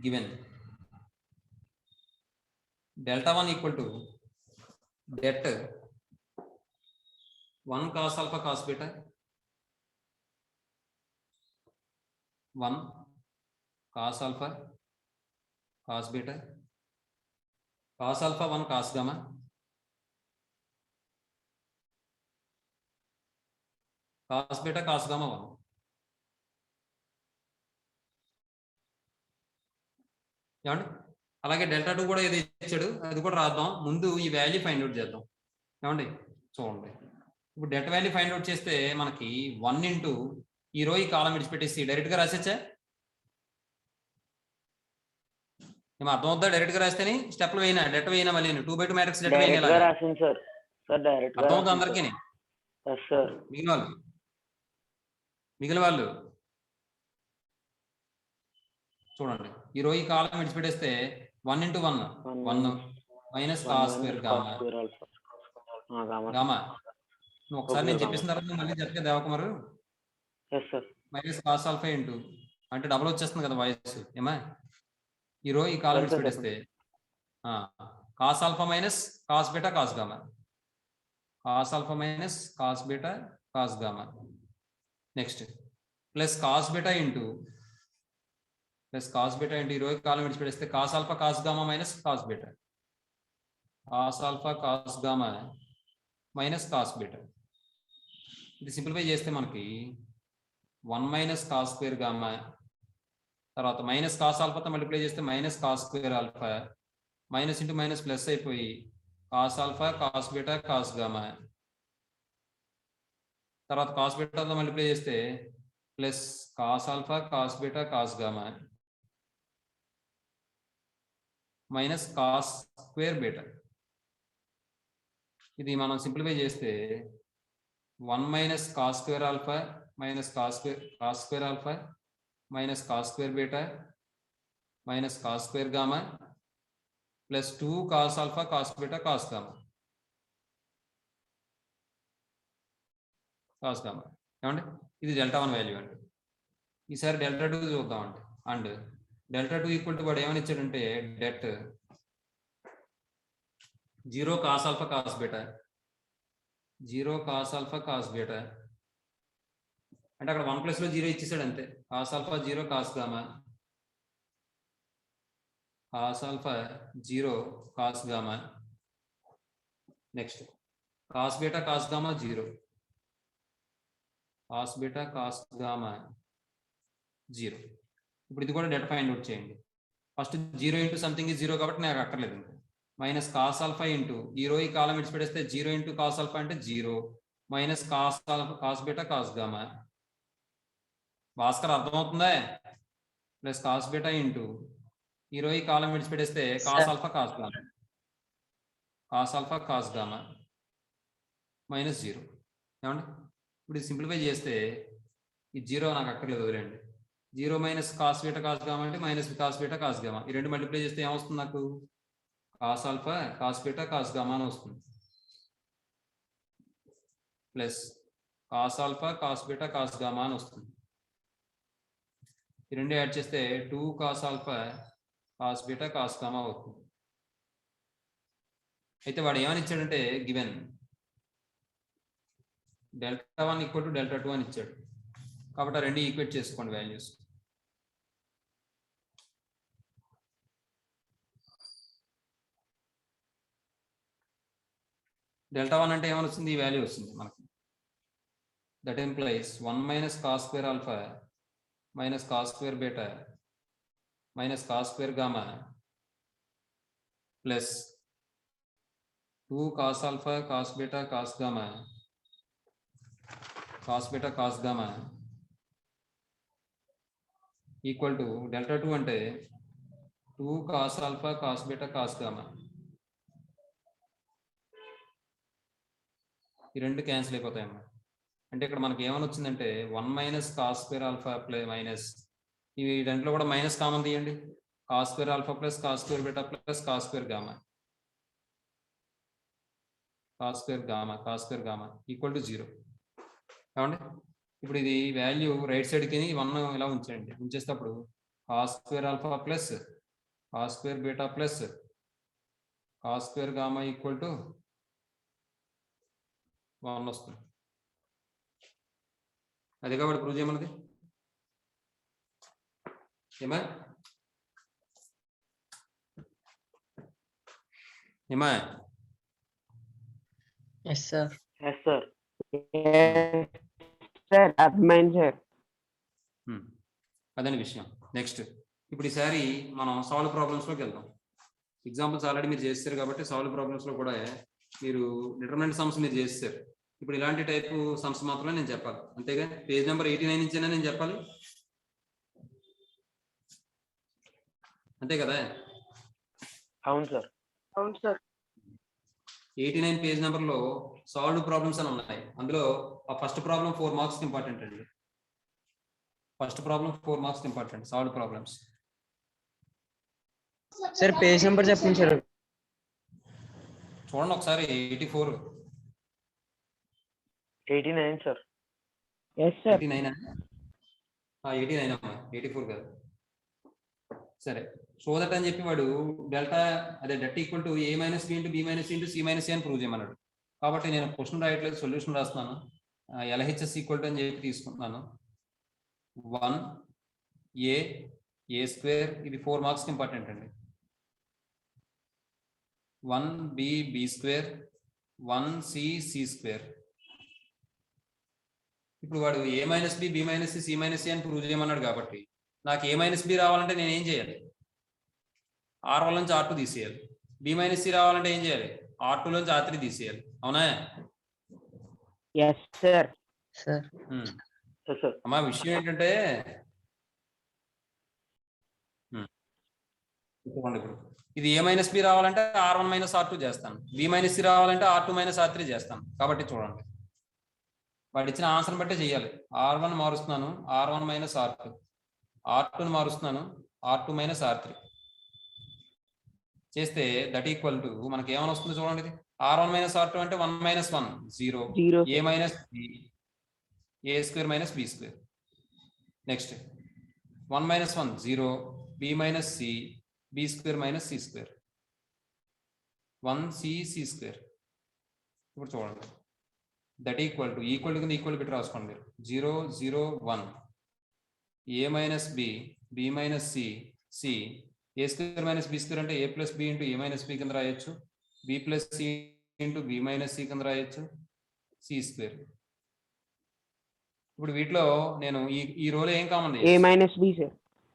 given delta 1 equal to det 1 cos alpha cos beta 1 cos alpha cos beta cos alpha 1 cos gamma cos beta cos gamma 1. ఏమండి? అలాగే డెల్టా 2 కూడా ఏదో ఇచ్చాడు, అది కూడా రాద్దాం. ముందు ఈ వాల్యూ ఫైండ్ అవుట్ చేద్దాం. ఏమండి? చూడండి, ఇప్పుడు డెట్ వాల్యూ ఫైండ్ అవుట్ చేస్తే మనకి 1 ఇంటూ ఈ రో ఈ కాలం విడిచిపెట్టేసి డైరెక్ట్ గా రాసేచ్చా? ఏమో అర్థం అవుతుందా? డైరెక్ట్ గా రాస్తేనే స్టెప్లు వేయినా, డెట్ వేయినా, మళ్ళీ 2/2 మ్యాట్రిక్స్ డెట్ వేయినా, డైరెక్ట్ గా రాసింది సార్. డైరెక్ట్ గా అర్థం అవుతుంది అందరికీ? సార్ మిగిలిన వాళ్ళు చూడండి, ఈ రో ఈ కాలం విడిచిపెట్టేస్తే 1 into 1 1 minus cos square gamma gamma. నువ్వు ఒకసారి నేను చెప్పేసిన తర్వాత నువ్వు మళ్ళీ చెప్పే దేవకుమారు, మైనస్ కాస్ ఆల్ఫా ఇంటూ అంటే డబుల్ వచ్చేస్తుంది కదా వాయిస్, ఏమా? ఈ రో ఈ కాలం విడిచిపెట్టేస్తే cos alpha minus cos beta cos gamma, cos alpha minus cos beta cos gamma. Next plus cos beta into ఈ రో కాలం విడిచిపెట్టేస్తే cos alpha cos gamma minus cos beta, cos alpha cos gamma minus cos beta. ఇది simplify చేస్తే మనకి 1 minus cos square gamma, తర్వాత minus cos ఆల్ఫాతో multiply చేస్తే minus cos square alpha, minus into minus plus అయిపోయి cos alpha cos beta cos gamma, తర్వాత cos బీటాతో multiply చేస్తే plus cos alpha cos beta cos gamma minus cos square beta. ఇది మనం simplify చేస్తే 1 minus cos square alpha minus cos square alpha minus cos square beta minus cos square gamma plus 2 cos alpha cos beta cos gamma ఏమండి? ఇది delta 1 value అండి. ఈసారి delta 2 చూద్దామండి. And delta 2 equal to వాడు ఏమని ఇచ్చాడంటే debt 0 cos alpha cos beta 0 cos alpha cos beta అంటే అక్కడ 1 ప్లస్ లో 0 ఇచ్చేసాడు అంతే. Cos alpha 0 cos gamma, cos alpha 0 cos gamma. Next cos beta cos gamma 0, cos beta cos gamma 0. ఇప్పుడు ఇది కూడా డెట్ ఫైండ్ అవుట్ చేయండి. ఫస్ట్ 0 ఇంటూ సంథింగ్ ఇస్ 0 కాబట్టి నాకు అక్కర్లేదు. మైనస్ కాస్ ఆల్ఫా ఇంటూ ఈ రో ఈ కాలం విడిచిపెట్టేస్తే 0 ఇంటూ కాస్ ఆల్ఫా అంటే 0 minus cos alpha cos beta cos gamma. Bhaskar అర్థమవుతుందా? ప్లస్ కాస్ బీటా ఇంటూ ఈ రో ఈ కాలం విడిచిపెట్టేస్తే cos alpha cos gamma, cos alpha cos gamma minus 0. ఏమండి? ఇప్పుడు ఇది సింప్లిఫై చేస్తే ఈ 0 నాకు అక్కర్లేదు, వదిలేండి. 0 minus cos beta cos gamma అంటే minus cos beta cos gamma. ఈ రెండు మల్టిప్లై చేస్తే ఏమొస్తుంది నాకు? Cos alpha cos beta cos gamma అని వస్తుంది. Plus cos alpha cos beta cos gamma అని వస్తుంది. ఈ రెండు యాడ్ చేస్తే 2 cos alpha cos beta cos gamma అవుతుంది. అయితే వాడు ఏమని ఇచ్చాడంటే given delta 1 equal to delta 2 అని ఇచ్చాడు. కాబట్టి ఆ రెండు ఈక్వేట్ చేసుకోండి వాల్యూస్. డెల్టా 1 అంటే ఏమని వస్తుంది? ఈ వాల్యూ వస్తుంది మనకి. That implies 1 minus cos square alpha minus cos square beta minus cos square gamma plus 2 cos alpha cos beta cos gamma cos beta cos gamma equal to delta 2 అంటే 2 cos alpha cos beta cos gamma. ఈ రెండు cancel అయిపోతాయమ్మా. అంటే ఇక్కడ మనకి ఏమని వచ్చిందంటే 1 minus cos square alpha plus minus, ఈ దాంట్లో కూడా మైనస్ కామన్ తీయండి. Cos square alpha plus cos square beta plus cos square gamma, cos square gamma equal to 0. కావండి ఇప్పుడు ఇది వాల్యూ రైట్ సైడ్కి 1 ఇలా ఉంచండి. ఉంచేటప్పుడు cos square alpha plus cos square beta plus cos square gamma equal to 1 వస్తుంది. అది కాబట్టి ప్రూవ్ చేయమన్నది ఏమా yes sir. Yes sir. Sir అర్థమైంది సార్. అదని విషయం. నెక్స్ట్ ఇప్పుడు ఈసారి మనం సాల్వ్ ప్రాబ్లమ్స్లోకి వెళ్దాం. ఎగ్జాంపుల్స్ ఆల్రెడీ మీరు చేస్తారు కాబట్టి సాల్వ్ ప్రాబ్లమ్స్లో కూడా మీరు డిటర్మినెంట్ సమ్స్ మీరు చేస్తారు. ఇప్పుడు ఇలాంటి టైపు సమ్స్ మాత్రమే నేను చెప్పాలి, అంతేగా పేజ్ నెంబర్ 89 నుంచైనా నేను చెప్పాలి, అంతే కదా? అవును సార్. అవును సార్. 89 పేజ్ నెంబర్లో సాల్వ్ ప్రాబ్లమ్స్ అని ఉన్నాయి. అందులో ఆ ఫస్ట్ ప్రాబ్లం 4 మార్క్స్ ఇంపార్టెంట్ అండి. First problem 4 marks important. Solve problems sir page number చెప్పండి సార్. చూడండి ఒకసారి. 84 89 సార్. Yes sir. 89 89 అమ్మా, 84 కాదు. సరే, సో దట్ అని చెప్పి వాడు డెల్టా అదే det equal to A minus B into B minus into C minus A అని ప్రూవ్ చేయమన్నాడు. కాబట్టి నేను క్వశ్చన్ రాయట్లేదు, సొల్యూషన్ రాస్తున్నాను. ఎల్హెచ్ఎస్ ఈక్వల్ టు అని చెప్పి తీసుకుంటున్నాను. 1 ఏ స్క్వేర్, ఇది 4 మార్క్స్ ఇంపార్టెంట్ అండి. 1 బి స్క్వేర్ 1 సి స్క్వేర్. ఇప్పుడు వాడు A minus B minus C minus C అని ప్రూవ్ చేయమన్నాడు కాబట్టి నాకు ఏ మైనస్ బి రావాలంటే నేను ఏం చేయాలి? R1 నుంచి R2 తీసేయాలి. బి మైనస్ సి రావాలంటే ఏం చేయాలి? R2 నుంచి R3 తీసేయాలి. అవునా? Yes sir. సార్ అమ్మా విషయం ఏంటంటే ఇప్పుడు ఇది ఏ మైనస్ బి రావాలంటే R1 మైనస్ R2 చేస్తాను, బి మైనస్ సి రావాలంటే R2 మైనస్ R3 చేస్తాను. కాబట్టి చూడండి, వాడు ఇచ్చిన ఆన్సర్ బట్టే చేయాలి. R1 మారుస్తున్నాను, R1 minus R2, R2 మారుస్తున్నాను, R2 minus R3 చేస్తే దట్ ఈక్వల్ టు మనకి ఏమైనా వస్తుంది చూడండి. ఇది R1 మైనస్ R2 అంటే 1 minus 1 0, A minus B A square minus B square. Next 1 minus 1 0, B minus C B square minus C square 1 C square. ఇప్పుడు చూడండి that equal to equal పెట్టి రాసుకోండి మీరు. 0 0 1 A minus B minus C A square minus B square అంటే A plus B into A minus B కింద రాయొచ్చు, B plus C into B minus C కింద రాయొచ్చు, సి స్క్వేర్. ఇప్పుడు వీటిలో నేను ఈ రోలో ఏం common? A minus B sir.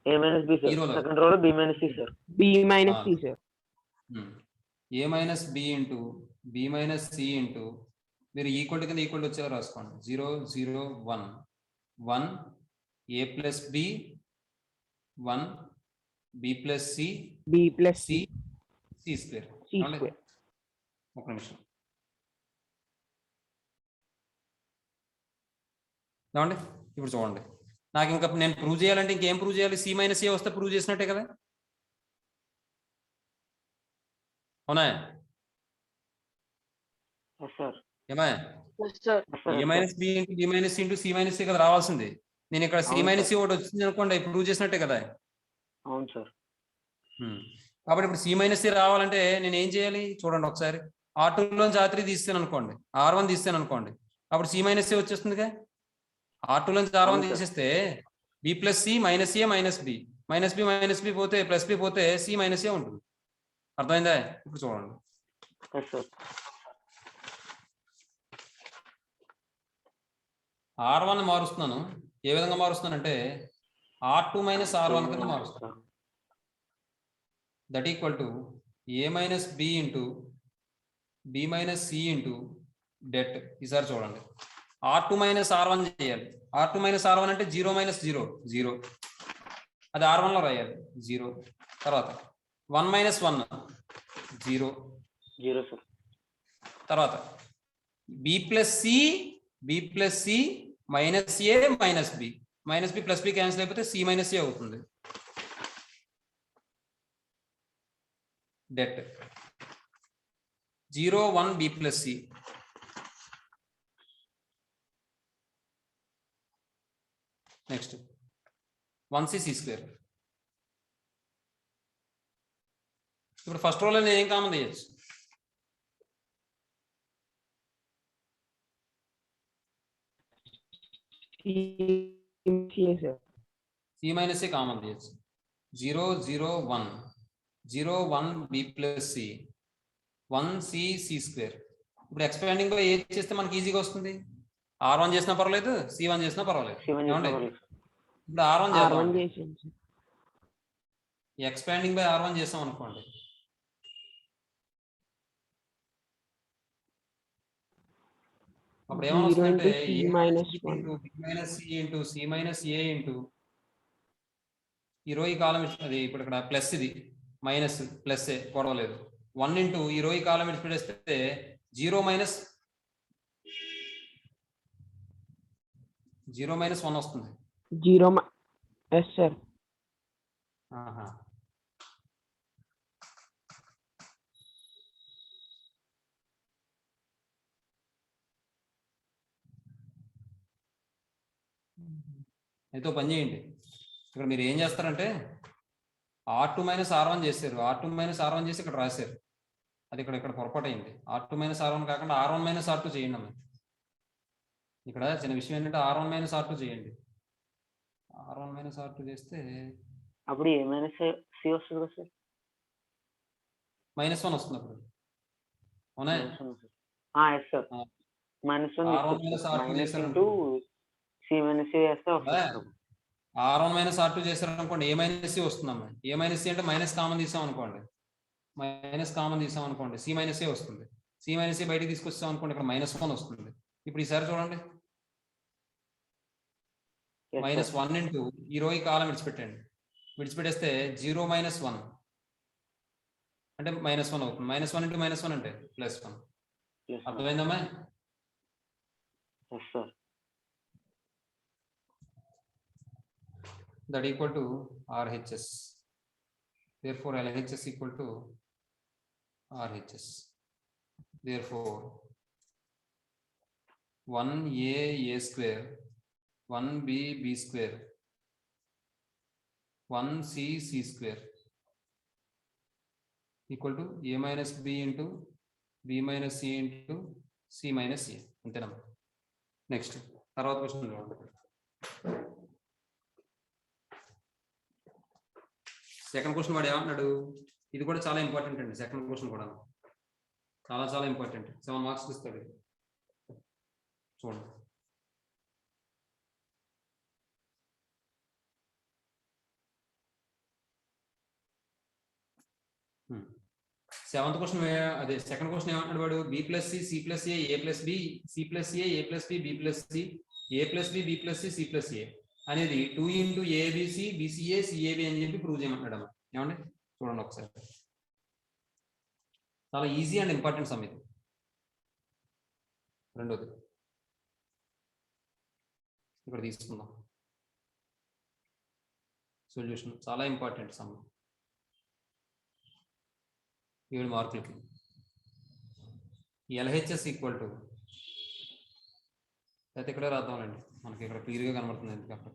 A minus B sir. Second రోలో B minus C sir. B minus C sir. A minus B into B minus C into మీరు ఈక్వల్ కింద ఈక్వల్ వచ్చేలా రాసుకోండి. 0 0 1 1 A plus B 1 B plus C C square. ఒక నిమిషం ఏమండి. ఇప్పుడు చూడండి, నాకు ఇంకా నేను ప్రూవ్ చేయాలంటే ఇంకేం ప్రూవ్ చేయాలి? సి మైనస్ ఏ వస్తే ప్రూవ్ చేసినట్టే కదా, అవునా? ఏమా A minus B into B minus into C minus C కదా రావాల్సింది. నేను ఇక్కడ సి మైనస్ సి ఒకటి వచ్చింది అనుకోండి, ప్రూవ్ చేసినట్టే కదా. అవును సార్. కాబట్టి ఇప్పుడు సి మైనస్ సి రావాలంటే నేను ఏం చేయాలి చూడండి ఒకసారి. R2 లోంచి R3 తీస్తాను అనుకోండి, R1 తీస్తాను అనుకోండి, అప్పుడు సి మైనస్ సి వచ్చేస్తుందిగా. R2 లోంచి R1 తీసేస్తే B plus C minus A minus B పోతే ప్లస్ బి పోతే సి మైనస్ ఏ ఉంటుంది. అర్థమైందా? ఇప్పుడు చూడండి R1 మారుస్తున్నాను. ఏ విధంగా మారుస్తున్నాను అంటే R2 మైనస్ R1 కింద మారుస్తాను. That equal to A minus B into B minus C into det. ఈసారి చూడండి, R2 మైనస్ R1 చేయాలి. R2 మైనస్ R1 అంటే 0 మైనస్ 0 0, అది R1 లో రాయాలి 0. తర్వాత 1 - 1 0. 0 సార్. తర్వాత B + C minus A minus B plus B cancel అయిపోతే C - A అవుతుంది. Debt 0 1 B + C. Next 1C C². ఇప్పుడు ఫస్ట్ రోలో నేను ఏం కామన్ తీయచ్చు? C - A కామన్ తీయచ్చు. 0 0 1 0 1 B + C 1C C². ఇప్పుడు ఎక్స్పాండింగ్ బై ఏ చేస్తే మనకి ఈజీగా వస్తుంది. R1 చేసినా పర్వాలేదు, C1 చేసినా పర్వాలేదు. ఏమండి? ఇప్పుడు R1 చేద్దాం. ఎక్స్పాండింగ్ బై R1 చేసాం అనుకోండి. అప్పుడు ఏమొస్తుందంటే ఈ రో ఈ కాలం అది ఇప్పుడు ఇక్కడ ప్లస్, ఇది మైనస్ ప్లస్ గొడవలేదు. 1 ఇంటూ ఈ రో ఈ కాలం విడిచిపెట్టేస్తే 0 - 1 వస్తుంది. 0 ఎస్ సార్. అయితే పని చేయండి. ఇక్కడ మీరు ఏం చేస్తారంటే R2 - R1 చేశారు. R2 - R1 చేసి ఇక్కడ రాశారు. అది ఇక్కడ పొరపాటు అయింది. R2 - R1 కాకుండా R1 - R2 చేయండి అమ్మ. ఇక్కడ చిన్న విషయం ఏంటంటే R1 - R2 చేయండి. R1 - R2 చేస్తే అప్పుడు ఏమైనా C వస్తుంది కదా సార్? -1 వస్తుంది అప్పుడు. అవునా? Yes sir. -1 into C - A వేస్తే వస్తుంది. R1 - R2 చేశారు అనుకోండి, A - C వస్తుందమ్మా. A - C అంటే మైనస్ కామన్ తీసాం అనుకోండి, C - A వస్తుంది. C - A బయటికి తీసుకొచ్చాం అనుకోండి, ఇక్కడ -1 వస్తుంది. ఇప్పుడు ఈసారి చూడండి, -1 ఇంటూ ఈ రో ఈ కాలం విడిచిపెట్టేస్తే 0 - 1 అంటే -1 అవుతుంది. -1 ఇంటూ -1 అంటే +1. అర్థమైందమ్మా? That equal to RHS. Therefore, LHS equal to RHS. Therefore, 1A A², 1B B², 1C C² equal to A minus B into B minus C into C minus A. అంతేనా? Next తర్వాత question చూడండి. Second question వాడు ఏమంటున్నాడు? ఇది కూడా చాలా important అండి. Second question కూడా చాలా ఇంపార్టెంట్. 7 మార్క్స్ ఇస్తాడు. చూడండి, సెవెంత్ క్వశ్చన్ అదే సెకండ్ క్వశ్చన్ ఏమంటున్నాడు వాడు? B + C C + A A + B C + A A + B B + C A + B B + C C + A అనేది 2 ఇంటూ ABC BCA CAB అని చెప్పి ప్రూవ్ చేయమంటాడు. ఏమండి చూడండి ఒకసారి, చాలా ఈజీ అండ్ ఇంపార్టెంట్ సమ్ ఇది. రెండోది ఇక్కడ తీసుకుందాం. సొల్యూషన్ చాలా ఇంపార్టెంట్ సమ్, 7 మార్కులకి. LHS ఈక్వల్ టు అయితే ఇక్కడే రాద్దామండి, మనకి ఇక్కడ క్లియర్గా కనబడుతుంది. ఎందుకు అక్కడ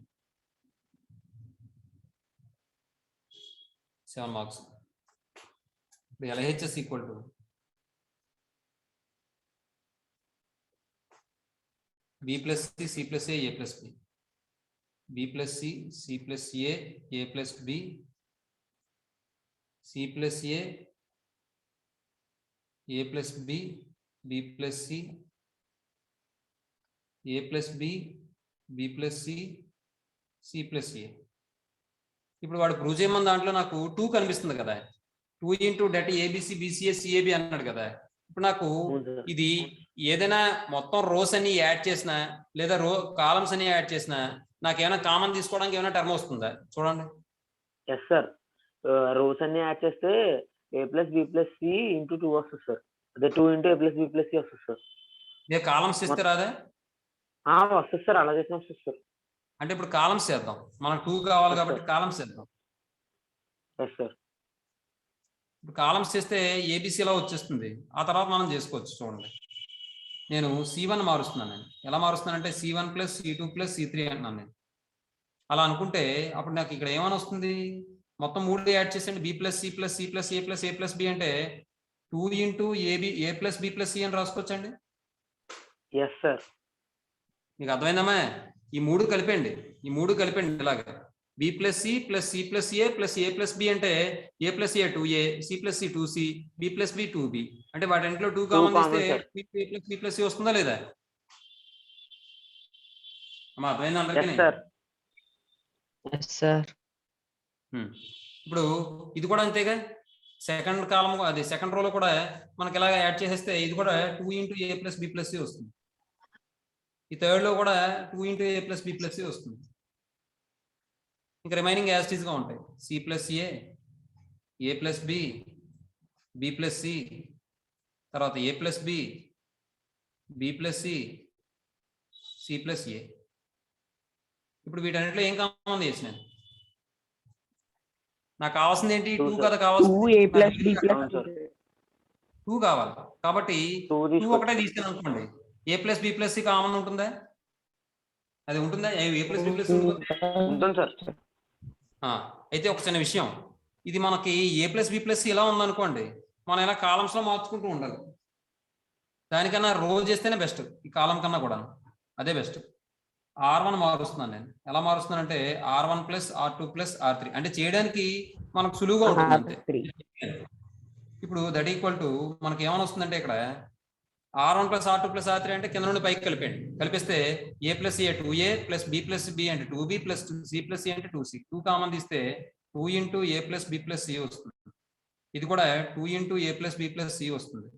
7 మార్క్స్. ఇప్పుడు LHS equal to B + C C + A A + B B + C C + A A + B C + A A + B B + C A + B B + C C + A. ఇప్పుడు వాడు ప్రూవ్ చేయమన్న దాంట్లో నాకు 2 కనిపిస్తుంది కదా, 2 into debt ABC BCA CAB అన్నాడు కదా. ఇప్పుడు నాకు ఇది ఏదైనా మొత్తం రోస్ అని యాడ్ చేసినా లేదా కాలమ్స్ అని యాడ్ చేసినా నాకు ఏమైనా కామన్ తీసుకోవడానికి ఏమైనా టర్మ్ వస్తుందా? చూడండి, ఎస్ సార్. రోస్ అన్ని యాడ్ చేస్తే A+B+C ఇంటూ 2 వస్తుంది సార్. అదే 2 ఇంటూ A+B+C వస్తుంది సార్. ఏ కాలమ్స్ ఇస్తే రాదే? వస్తుంది సార్, అలా చేసిన వస్తుంది సార్. అంటే ఇప్పుడు కాలమ్స్ చేద్దాం, మనకు 2 కావాలి కాబట్టి కాలమ్స్ చేద్దాం. Yes sir. ఇప్పుడు కాలమ్స్ చేస్తే ఏబిసిలా వచ్చేస్తుంది, ఆ తర్వాత మనం చేసుకోవచ్చు. చూడండి, నేను C1 మారుస్తున్నాను. నేను ఎలా మారుస్తున్నానంటే C1 + C2 + C3 అంటున్నాను నేను. అలా అనుకుంటే అప్పుడు నాకు ఇక్కడ ఏమని వస్తుంది, మొత్తం 3 యాడ్ చేసేయండి. B+C+C+A+A+B అంటే 2 ఇంటూ A+B+C అని రాసుకోవచ్చండి. Yes sir. మీకు అర్థమైందమ్మా? ఈ 3 కలిపండి, ఇలాగా B+C+C+A+A+B అంటే A+A 2A, C+C 2C, B+B 2B. అంటే వాటింట్లో 2 కామన్ తీస్తే B+C వస్తుందా లేదా? అమ్మా అర్థమైందా అందరికీ? ఇప్పుడు ఇది కూడా అంతేగా, సెకండ్ కాలమ్ అది సెకండ్ రోలో కూడా మనకి ఇలాగ యాడ్ చేసేస్తే ఇది కూడా 2 ఇంటూ A+B+C వస్తుంది. ఈ థర్డ్ లో కూడా 2 ఇంటూ A+B+C వస్తుంది. ఇంకా రిమైనింగ్ యాజ్ గా ఉంటాయి. C+A, A+B, B+C, తర్వాత A+B, B+C, C+A. ఇప్పుడు వీటన్నిటిలో ఏం కామన్ చేసినాను? నాకు కావాల్సింది ఏంటి? 2 కదా కావాల్సింది. 2 కావాలి కాబట్టి 2 ఒకటే తీసుకెళ్ళి అనుకోండి. A+B+C కామన్ ఉంటుందా? అది ఉంటుందా? A+B+C ఉంటుంది సార్. అయితే ఒక చిన్న విషయం, ఇది మనకి A+B+C ఇలా ఉందనుకోండి, మనం ఇలా కాలమ్స్ లో మార్చుకుంటూ ఉండాలి. దానికన్నా రోల్ చేస్తేనే బెస్ట్, ఈ కాలం కన్నా కూడా అదే బెస్ట్. R1 మారుస్తున్నాను నేను. ఎలా మారుస్తున్నానంటే R1 + R2 + R3 అంటే చేయడానికి మనకు సులువుగా ఉంటుంది అంతే. ఇప్పుడు దట్ ఈక్వల్ టు మనకి ఏమైనా వస్తుందంటే ఇక్కడ R1 + R2 + R3 అంటే కింద నుండి పైకి కలిపిస్తే A+A 2A + B+B అంటే 2B + C+C అంటే 2C. 2 కామన్ తీస్తే 2 ఇంటూ A+B+C వస్తుంది. ఇది కూడా 2 ఇంటూ A+B+C వస్తుంది.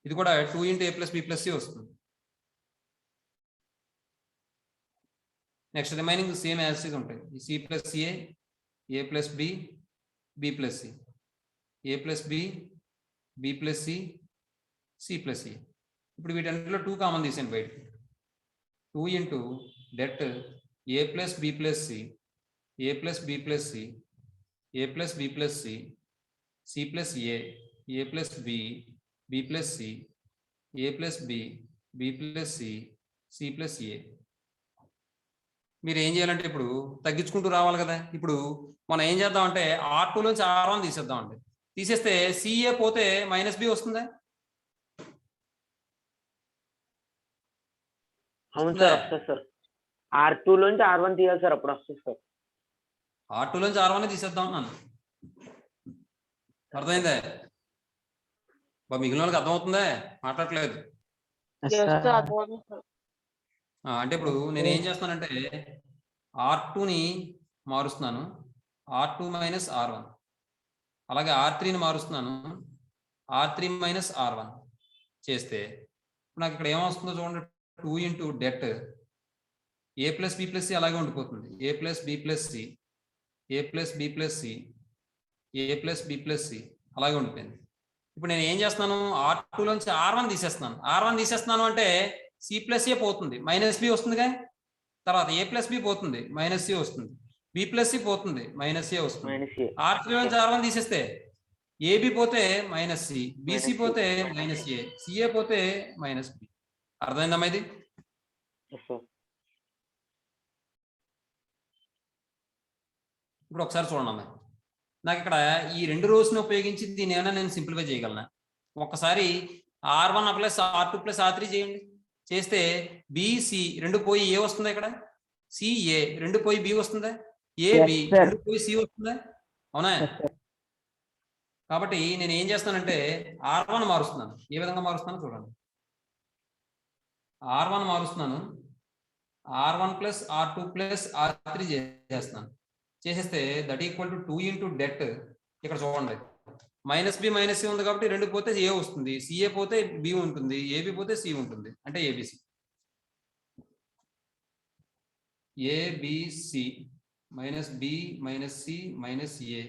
ఇది కూడా 2 ఇంటూ A+B+C వస్తుంది. Next remaining same as it ఉంటాయి. C+A, A+B, B+C, A+B, B+C, C+A. ఇప్పుడు వీటన్నిటిలో 2 కామన్ తీసేయండి బయటకి. 2 into debt A+B+C, A+B+C, A+B+C, C+A, A+B, B+C, A+B, B+C, C+A. మీరు ఏం చేయాలంటే ఇప్పుడు తగ్గించుకుంటూ రావాలి కదా. ఇప్పుడు మనం ఏం చేద్దామంటే R2 నుంచి R1 తీసేద్దామండి. తీసేస్తే CA పోతే -B వస్తుందా? అవును సార్, వస్తుంది సార్. R2 నుంచి R1 తీయాలి సార్, అప్పుడు వస్తుంది సార్. R2 నుంచి R1 తీసేద్దాం అన్నాను. అర్థమైందా? మిగిలిన వాళ్ళకి అర్థమవుతుందా? మాట్లాడట్లేదు. అంటే ఇప్పుడు నేను ఏం చేస్తున్నానంటే R2ని మారుస్తున్నాను, R2 - R1. అలాగే R3ని మారుస్తున్నాను, R3 - R1 చేస్తే నాకు ఇక్కడ ఏమొస్తుందో చూడండి. 2 ఇంటూ డెట్ A+B+C అలాగే ఉండిపోతుంది. A+B+C, A+B+C, A+B+C అలాగే ఉండిపోయింది. ఇప్పుడు నేను ఏం చేస్తున్నాను, R2 నుంచి R1 తీసేస్తున్నాను అంటే C+A పోతుంది, -B వస్తుందిగా. తర్వాత A+B పోతుంది, -C వస్తుంది. B+C పోతుంది, -A వస్తుంది. R3 నుంచి R1 తీసేస్తే AB పోతే -C, BC పోతే -A, CA పోతే -B. అర్థమైందమ్మా ఇది? ఇప్పుడు ఒకసారి చూడండి అమ్మాయి, నాకు ఇక్కడ ఈ 2 రోస్ని ఉపయోగించి దీన్ని ఏమైనా నేను సింప్లిఫై చేయగలనా? ఒక్కసారి R1 + R2 + R3 చేయండి. చేస్తే BC 2 పోయి A వస్తుందా? ఇక్కడ CA 2 పోయి B వస్తుందా? AB 2 పోయి C వస్తుందా? అవునా? కాబట్టి నేను ఏం చేస్తానంటే R1 మారుస్తున్నాను. ఏ విధంగా మారుస్తున్నాను చూడండి. R1 మారుస్తున్నాను, R1 + R2 + R3 చేస్తున్నాను. చేసేస్తే that equal to 2 into debt. ఇక్కడ చూడండి -B -C ఉంది కాబట్టి 2 పోతే A వస్తుంది, CA పోతే B ఉంటుంది, AB పోతే C ఉంటుంది. అంటే ABC minus B minus C minus A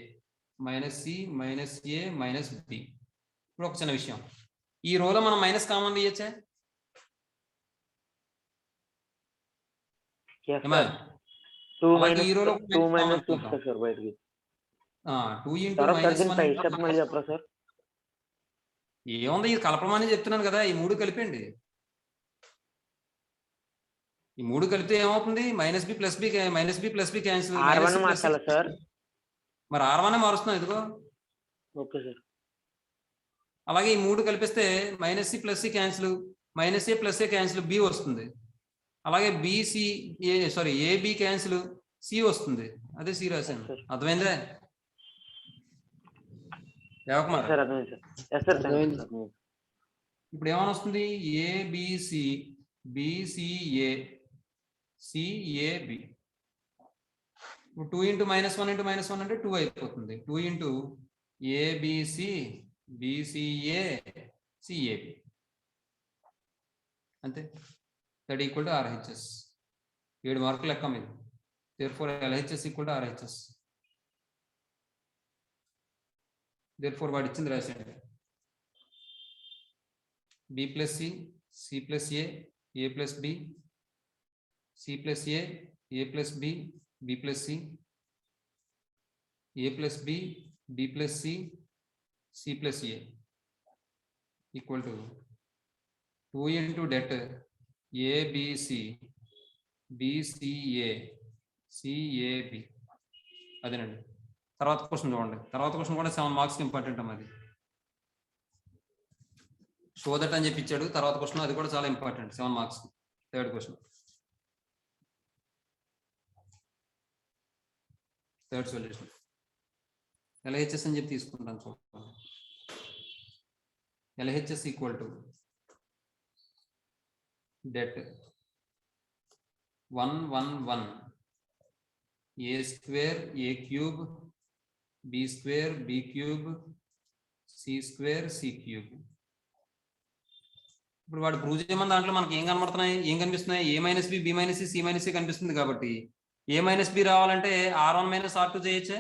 minus C minus A minus B. ఇప్పుడు ఒక చిన్న విషయం, ఈ రోలో మనం మైనస్ కామన్ తీయచ్చా? Yes, ఏమా? sir. 2 అలాగే minus ఈ రోలో 2 minus 2 వస్తుంది సార్ బయటికి. 2 ఇంటూ సార్ ఒకసారి మైనస్ దీన్ని 1 పై స్టెప్ మళ్ళీ చెప్పరా సార్? ఏముంది, ఇది కలపమని చెప్తున్నాను కదా, ఈ మూడు కలిపండి. ఈ మూడు కలిపితే ఏమవుతుంది? Minus B plus B cancel. R1 మార్చాలా సార్? మరి R1 మారుస్తున్నాం ఇదిగో. Okay sir. అలాగే ఈ మూడు కలిపిస్తే minus C plus C cancel, minus A plus A cancel, B వస్తుంది. అలాగే బిసి ఏబి క్యాన్సిల్, సి వస్తుంది. అదే సి రాశాను. అర్థమైందా దేవకుమార్? సార్ అర్థమైంది సార్. Yes sir. ఇప్పుడు ఏమని వస్తుంది? ABC BCA CAB. 2 into minus 1 into minus 1 అంటే 2 అయిపోతుంది. 2 ఇంటూ ఏబిసి బిసిఏ సిఏబి అంతే. That equal to RHS. 7 మార్కులు లెక్క మీద. Therefore LHS equal to RHS. Therefore వాడు ఇచ్చింది రాసేయండి. B plus C C plus A plus B C plus A plus B B plus C A plus B B plus C C plus A equal to 2 into det ABC BCA CAB. అదేనండి. తర్వాత question చూడండి. తర్వాత question కూడా 7 మార్క్స్కి important అన్నది. Show that అని చెప్పి ఇచ్చాడు. తర్వాత క్వశ్చన్ అది కూడా చాలా important, 7 marks. Third question, third solution. LHS అని చెప్పి తీసుకుంటాను చూడండి. LHS equal to det 1 A square A cube B square B cube C square C cube. ఇప్పుడు వాడు ప్రూవ్ చేయమని దాంట్లో మనకి ఏం కనబడుతున్నాయి, ఏం కనిపిస్తున్నాయి? A minus B B minus C C minus C కనిపిస్తుంది. కాబట్టి ఏ మైనస్ బి రావాలంటే R1 మైనస్ R2 చేయొచ్చే.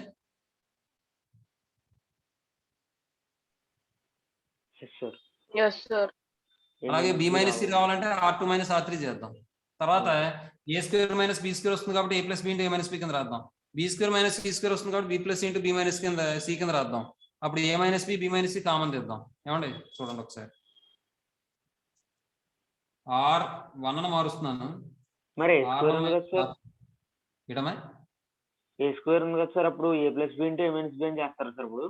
అలాగే బి మైనస్ సి రావాలంటే R2 మైనస్ R3 చేద్దాం. తర్వాత A square minus B square వస్తుంది కాబట్టి A plus B into A minus B కింద రాద్దాం. B square minus C square వస్తుంది కాబట్టి B plus into B minus కింద సి కింద రాద్దాం. అప్పుడు A minus B minus C common తెద్దాం. ఏమండి చూడండి ఒకసారి. R1 మారుస్తున్నాను. మరి ఇటమే ఏ స్క్వేర్ ఉంది కదా సార్, అప్పుడు ఏ plus B into A minus B అని చేస్తారు సార్ ఇప్పుడు.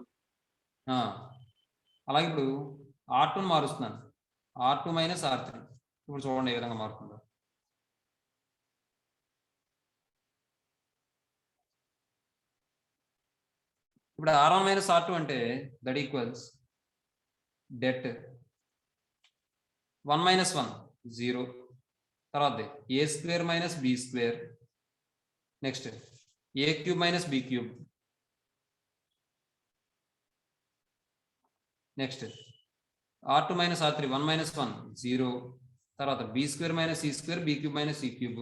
అలాగే ఇప్పుడు R2 మారుస్తున్నాను. R2 minus R3. ఇప్పుడు చూడండి ఏ విధంగా మారుతుందో. ఇప్పుడు R1 మైనస్ R2 అంటే దట్ ఈక్వల్స్ డెట్ 1 మైనస్ 1 0. తర్వాత A square minus B square. Next A cube minus B cube. Next R2 minus R3 1 minus 1 0. తర్వాత B square minus C square B cube minus C cube.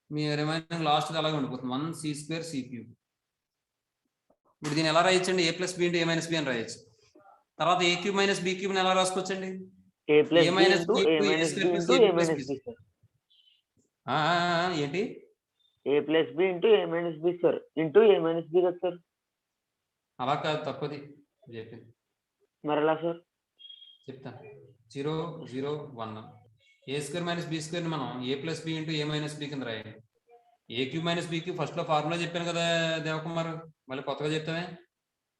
మీ remaining last అలాగే ఉండిపోతుంది 1 C square C cube. ఇప్పుడు దీన్ని ఎలా రాయొచ్చండి? ఏ plus B into A minus B అని రాయొచ్చు. తర్వాత ఏ క్యూబ్ మైనస్ బి క్యూబ్ ఎలా రాసుకోవచ్చండి? ఏ మైనస్ బి ఏంటి? ఏ plus B into A minus B sir, into A minus B కదా సార్. అలా కాదు, తప్పది చెప్పింది. మరి ఎలా సార్? చెప్తాను. 0 0 1. A square minus B square మనం A plus B into A minus B కింద రాయాలి. A cube minus B cube first లో ఫార్ములా చెప్పాను కదా దేవకుమార్, మళ్ళీ కొత్తగా చెప్తామే.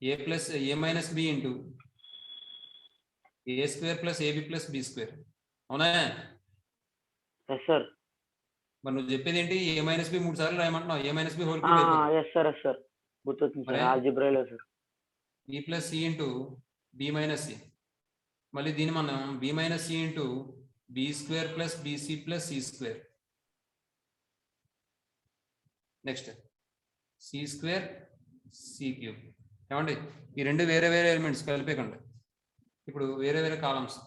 A minus B into A square plus AB plus B square. అవునా సార్? మరి నువ్వు చెప్పేది ఏంటి? ఏ మైనస్ బి 3 సార్లు రాయమంటున్నావు. A minus B whole sir గుర్తొచ్చింది సార్, ఆల్జీబ్రాలో sir. B plus C into B minus C. మళ్ళీ దీన్ని మనం B minus C into B square plus BC plus C square. Next C square C cube. ఏమండి ఈ రెండు వేరే వేరే ఎలిమెంట్స్ కలిపేకండి. ఇప్పుడు వేరే వేరే కాలమ్స్.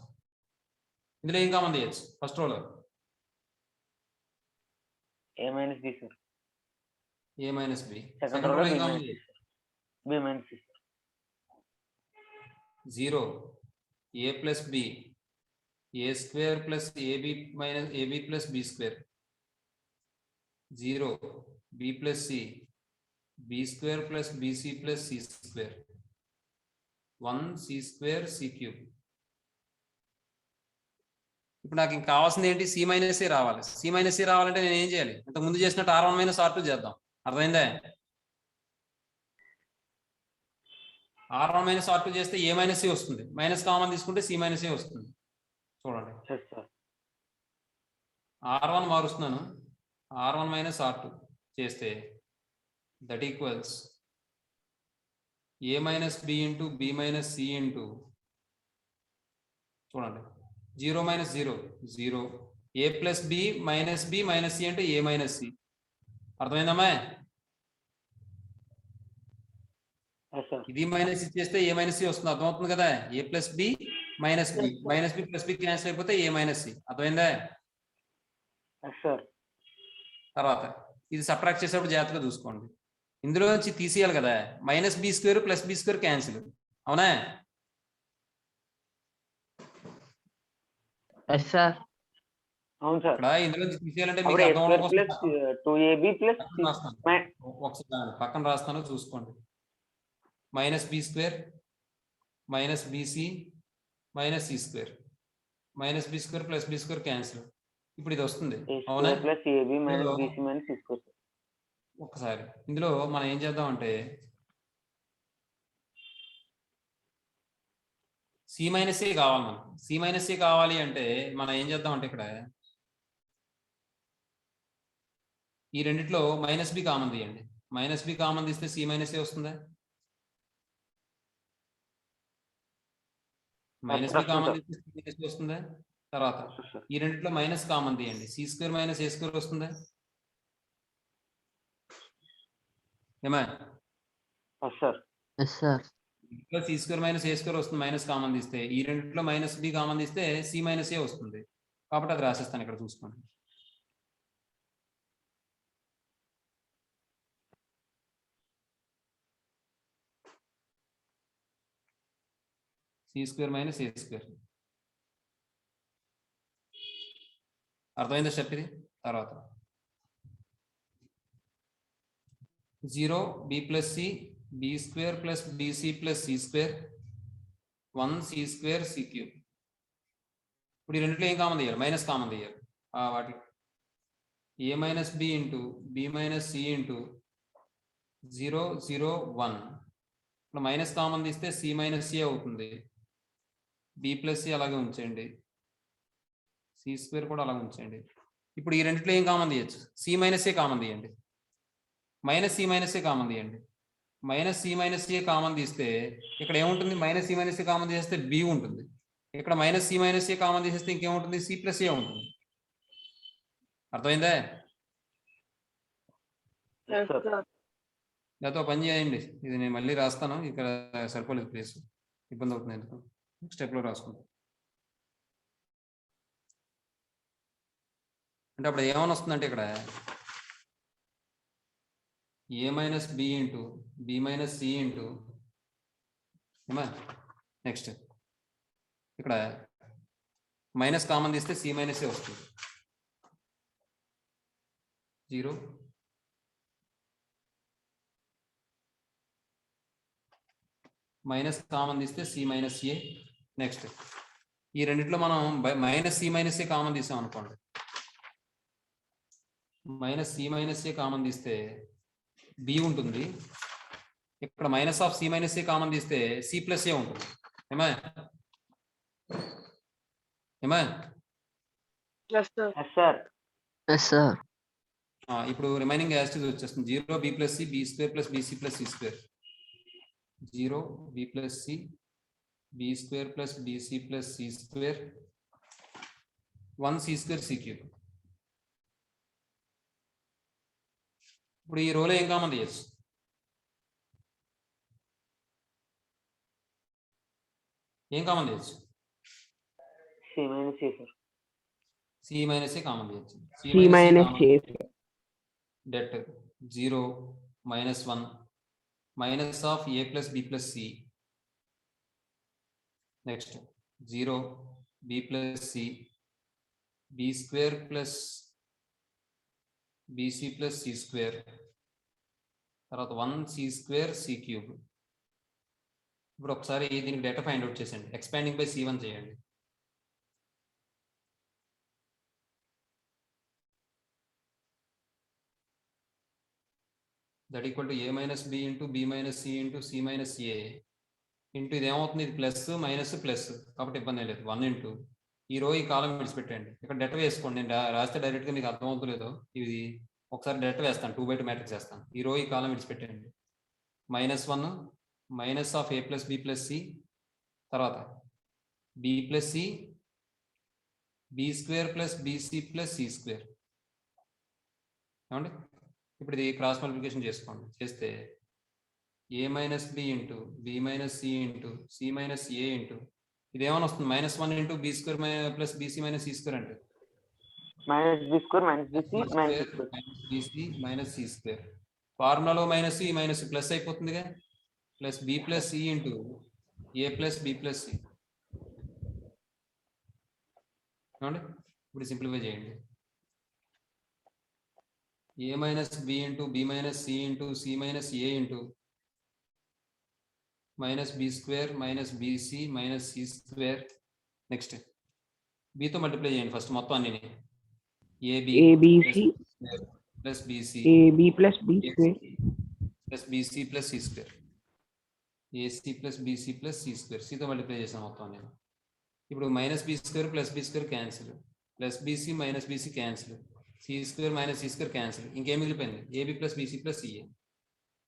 ఇందులో ఏం కామన్ తీయచ్చు ఫస్ట్ రోలో? A minus B sir. A minus B. Second second రోలో రోలో ఏం B కామన్ minus తీయచ్చు? B minus C. 0 A plus B, A square plus AB minus AB plus B square, 0 B plus C, B square plus BC plus C square, 1 C square C cube. ఇప్పుడు నాకు ఇంకా కావాల్సింది ఏంటి? C minus ఏ రావాలి. C minus ఏ రావాలంటే నేను ఏం చేయాలి? ఇంతకు ముందు చేసినట్టు R1 మైనస్ R2 చేద్దాం. అర్థమైందా? R1 మైనస్ R2 చేస్తే ఏ మైనస్ ఏ వస్తుంది, మైనస్ కామన్ తీసుకుంటే సి మైనస్ ఏ వస్తుంది. చూడండి, Yes, sir. R1 మారుస్తున్నాను, R1 minus R2 చేస్తే that equals A minus B into B minus C into, చూడండి 0 minus 0 0, A plus B minus C అంటే A minus C. అర్థమైందమ్మా? Yes, sir. ఇది minus ఇచ్చేస్తే A minus C వస్తుంది. అర్థమవుతుంది కదా? A plus B minus B plus B cancel అయిపోతే A minus C. అర్థమైందా? Yes, sir. తర్వాత ఇది సబ్ట్రాక్ట్ చేసేటప్పుడు జాగ్రత్తగా చూసుకోండి. ఇందులో నుంచి తీసేయాలి కదా, minus B square plus B square cancel. అవునా? Yes sir. అవును సార్. ఇక్కడ ఇందులో నుంచి తీసేయాలంటే మీకు అప్పుడు అర్థం అవ్వడం ప్లస్ కోసం 2AB ప్లస్ పక్కన రాస్తాను. ఒకసారి పక్కన రాస్తాను, చూసుకోండి. Minus B square minus BC minus C square, minus B square plus B square cancel. ఇప్పుడు ఇది వస్తుంది. అవునా? Plus AB minus BC minus C square. ఒకసారి ఇందులో మనం ఏం చేద్దాం అంటే సి మైనస్ ఏ కావాలి. మనం సి మైనస్ ఏ కావాలి అంటే మనం ఏం చేద్దాం అంటే ఇక్కడ ఈ రెండిట్లో మైనస్ బి కామన్ తీయండి. మైనస్ బి కామన్ తీస్తే సి మైనస్ ఏ వస్తుందా? మైనస్ బి కామన్ తీస్తే సి మైనస్ ఏ వస్తుందా? తర్వాత ఈ రెండిట్లో మైనస్ కామన్ తీయండి, C square minus A square వస్తుందా? ఏమా? Sir. Yes sir. C square minus A square వస్తుంది, మైనస్ కామన్ తీస్తే. ఈ రెండిట్లో మైనస్ బి కామన్ తీస్తే సి మైనస్ ఏ వస్తుంది. కాబట్టి అది రాసేస్తాను ఇక్కడ, చూసుకోండి. C square minus A square. అర్థమైందా స్టెప్ ఇది? తర్వాత 0 B plus C B square plus BC plus C square, 1 C square C cube. ఇప్పుడు ఈ రెండిట్లో ఏం కామన్ తీయాలి? మైనస్ కామన్ తీయాలి. వాటి A minus B into B minus C into 0 0 1. ఇప్పుడు మైనస్ కామన్ తీస్తే సి మైనస్ సి అవుతుంది. బి ప్లస్ సి అలాగే ఉంచండి, సి స్క్వేర్ కూడా అలాగే ఉంచండి. ఇప్పుడు ఈ రెండిట్లో ఏం కామన్ తీయచ్చు? సి మైనస్ ఏ కామన్ తీయండి, minus C minus A common తీయండి. Minus C minus A common తీస్తే ఇక్కడ ఏముంటుంది? Minus C minus A common తీసేస్తే బి ఉంటుంది. ఇక్కడ minus C minus A common తీసేస్తే ఇంకేముంటుంది? సి ప్లస్ ఏ ఉంటుంది. అర్థమైందా? దాంతో పని చేయండి. ఇది నేను మళ్ళీ రాస్తాను, ఇక్కడ సరిపోలేదు ప్లేస్, ఇబ్బంది అవుతుంది. ఎందుకు స్టెప్లో రాసుకుంటాం అంటే అప్పుడు ఏమైనా వస్తుందంటే ఇక్కడ A minus B into B minus C into, ఏమా? నెక్స్ట్ ఇక్కడ మైనస్ కామన్ తీస్తే సి మైనస్ ఏ వస్తుంది. 0 మైనస్ కామన్ తీస్తే సి మైనస్ ఏ. నెక్స్ట్ ఈ రెండిట్లో మనం minus C minus A common తీసాం అనుకోండి, minus C minus A common తీస్తే బి ఉంటుంది. ఇక్కడ minus of C minus A common తీస్తే సి ప్లస్ ఏ ఉంటుంది. ఏమా? ఏమా? సార్. Yes sir. ఇప్పుడు రిమైనింగ్ యాసిటీస్ వచ్చేస్తుంది. 0 B plus C B square plus BC plus C square, 0 B plus C B square plus BC plus C square, 1 C square C cube. ఇప్పుడు ఈ రోలో ఏం కామన్ తీయచ్చు? ఏం కామన్ తీయచ్చు? C minus A sir. C minus A common చేయొచ్చు. C minus చేసి det 0 minus 1 minus of a plus b plus c. Next 0 b plus c, b square plus bc plus c square, తర్వాత 1 c square c cube. ఇప్పుడు ఒకసారి దీనికి data find out చేసేయండి. Expanding by c1 చేయండి. That equal to a minus b into b minus c into c minus a into ఇది ఏమవుతుంది, ఇది plus minus plus కాబట్టి ఇబ్బంది లేదు. 1 ఇంటూ ఈ రో ఈ కాలం విడిచిపెట్టండి. ఇక్కడ డెట వేసుకోండి. నేను రాస్తే డైరెక్ట్గా మీకు అర్థమవుతుందో లేదో, ఇది ఒకసారి డెట వేస్తాను, 2/2 మ్యాట్రిక్స్ వేస్తాను. ఈ రో ఈ కాలం విడిచిపెట్టండి. -1 minus of a plus b plus c, తర్వాత b plus c, b square plus bc plus c square. ఏమండి ఇప్పుడు ఇది క్రాస్ మల్టిప్లికేషన్ చేసుకోండి. చేస్తే a minus b into b minus c into c minus a into ఇది ఏమైనా వస్తుంది, -1 into b square plus bc minus c square అంటే minus B square minus BC minus bc minus c square. ఫార్ములాలో minus ఈ minus plus అయిపోతుందిగా, plus b plus c into a plus b plus c. ఏమండి ఇప్పుడు simplify చేయండి. a minus b into b minus c into c minus a into minus b square minus bc minus c square. Next bతో multiply చేయండి first మొత్తం అన్ని. ABC plus bc AB plus B square plus bc plus c square, ac plus bc plus c square. cతో multiply చేసాను మొత్తం నేను. ఇప్పుడు minus b square plus b square cancel, plus bc minus bc cancel, c square minus c square cancel. ఇంకేం మిగిలిపోయింది, ab plus bc plus ca.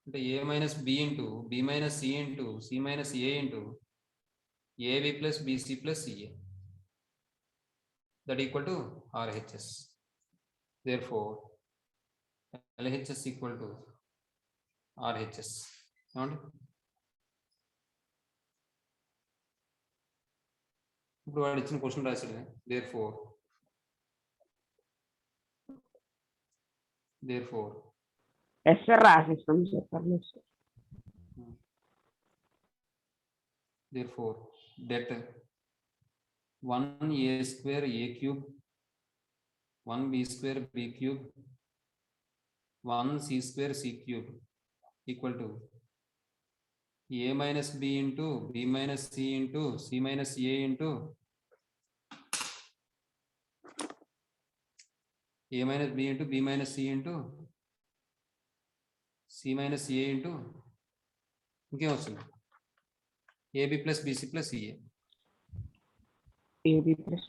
అంటే a minus b into b minus c into c minus a into ab plus bc plus ca. That equal to RHS. Therefore LHS equal to RHS. ఏమండి ఇప్పుడు వాడు ఇచ్చిన question రాశాడు. Therefore yes sir రాసిస్తాం sir. పర్లేదు sir. therefore that 1a square a cube, 1b square b cube, 1 c square c cube equal to a minus b into b minus c into c minus a into a minus b into b minus c into c minus a into ఇంకేం వస్తుంది, ab plus bc plus ca. AB plus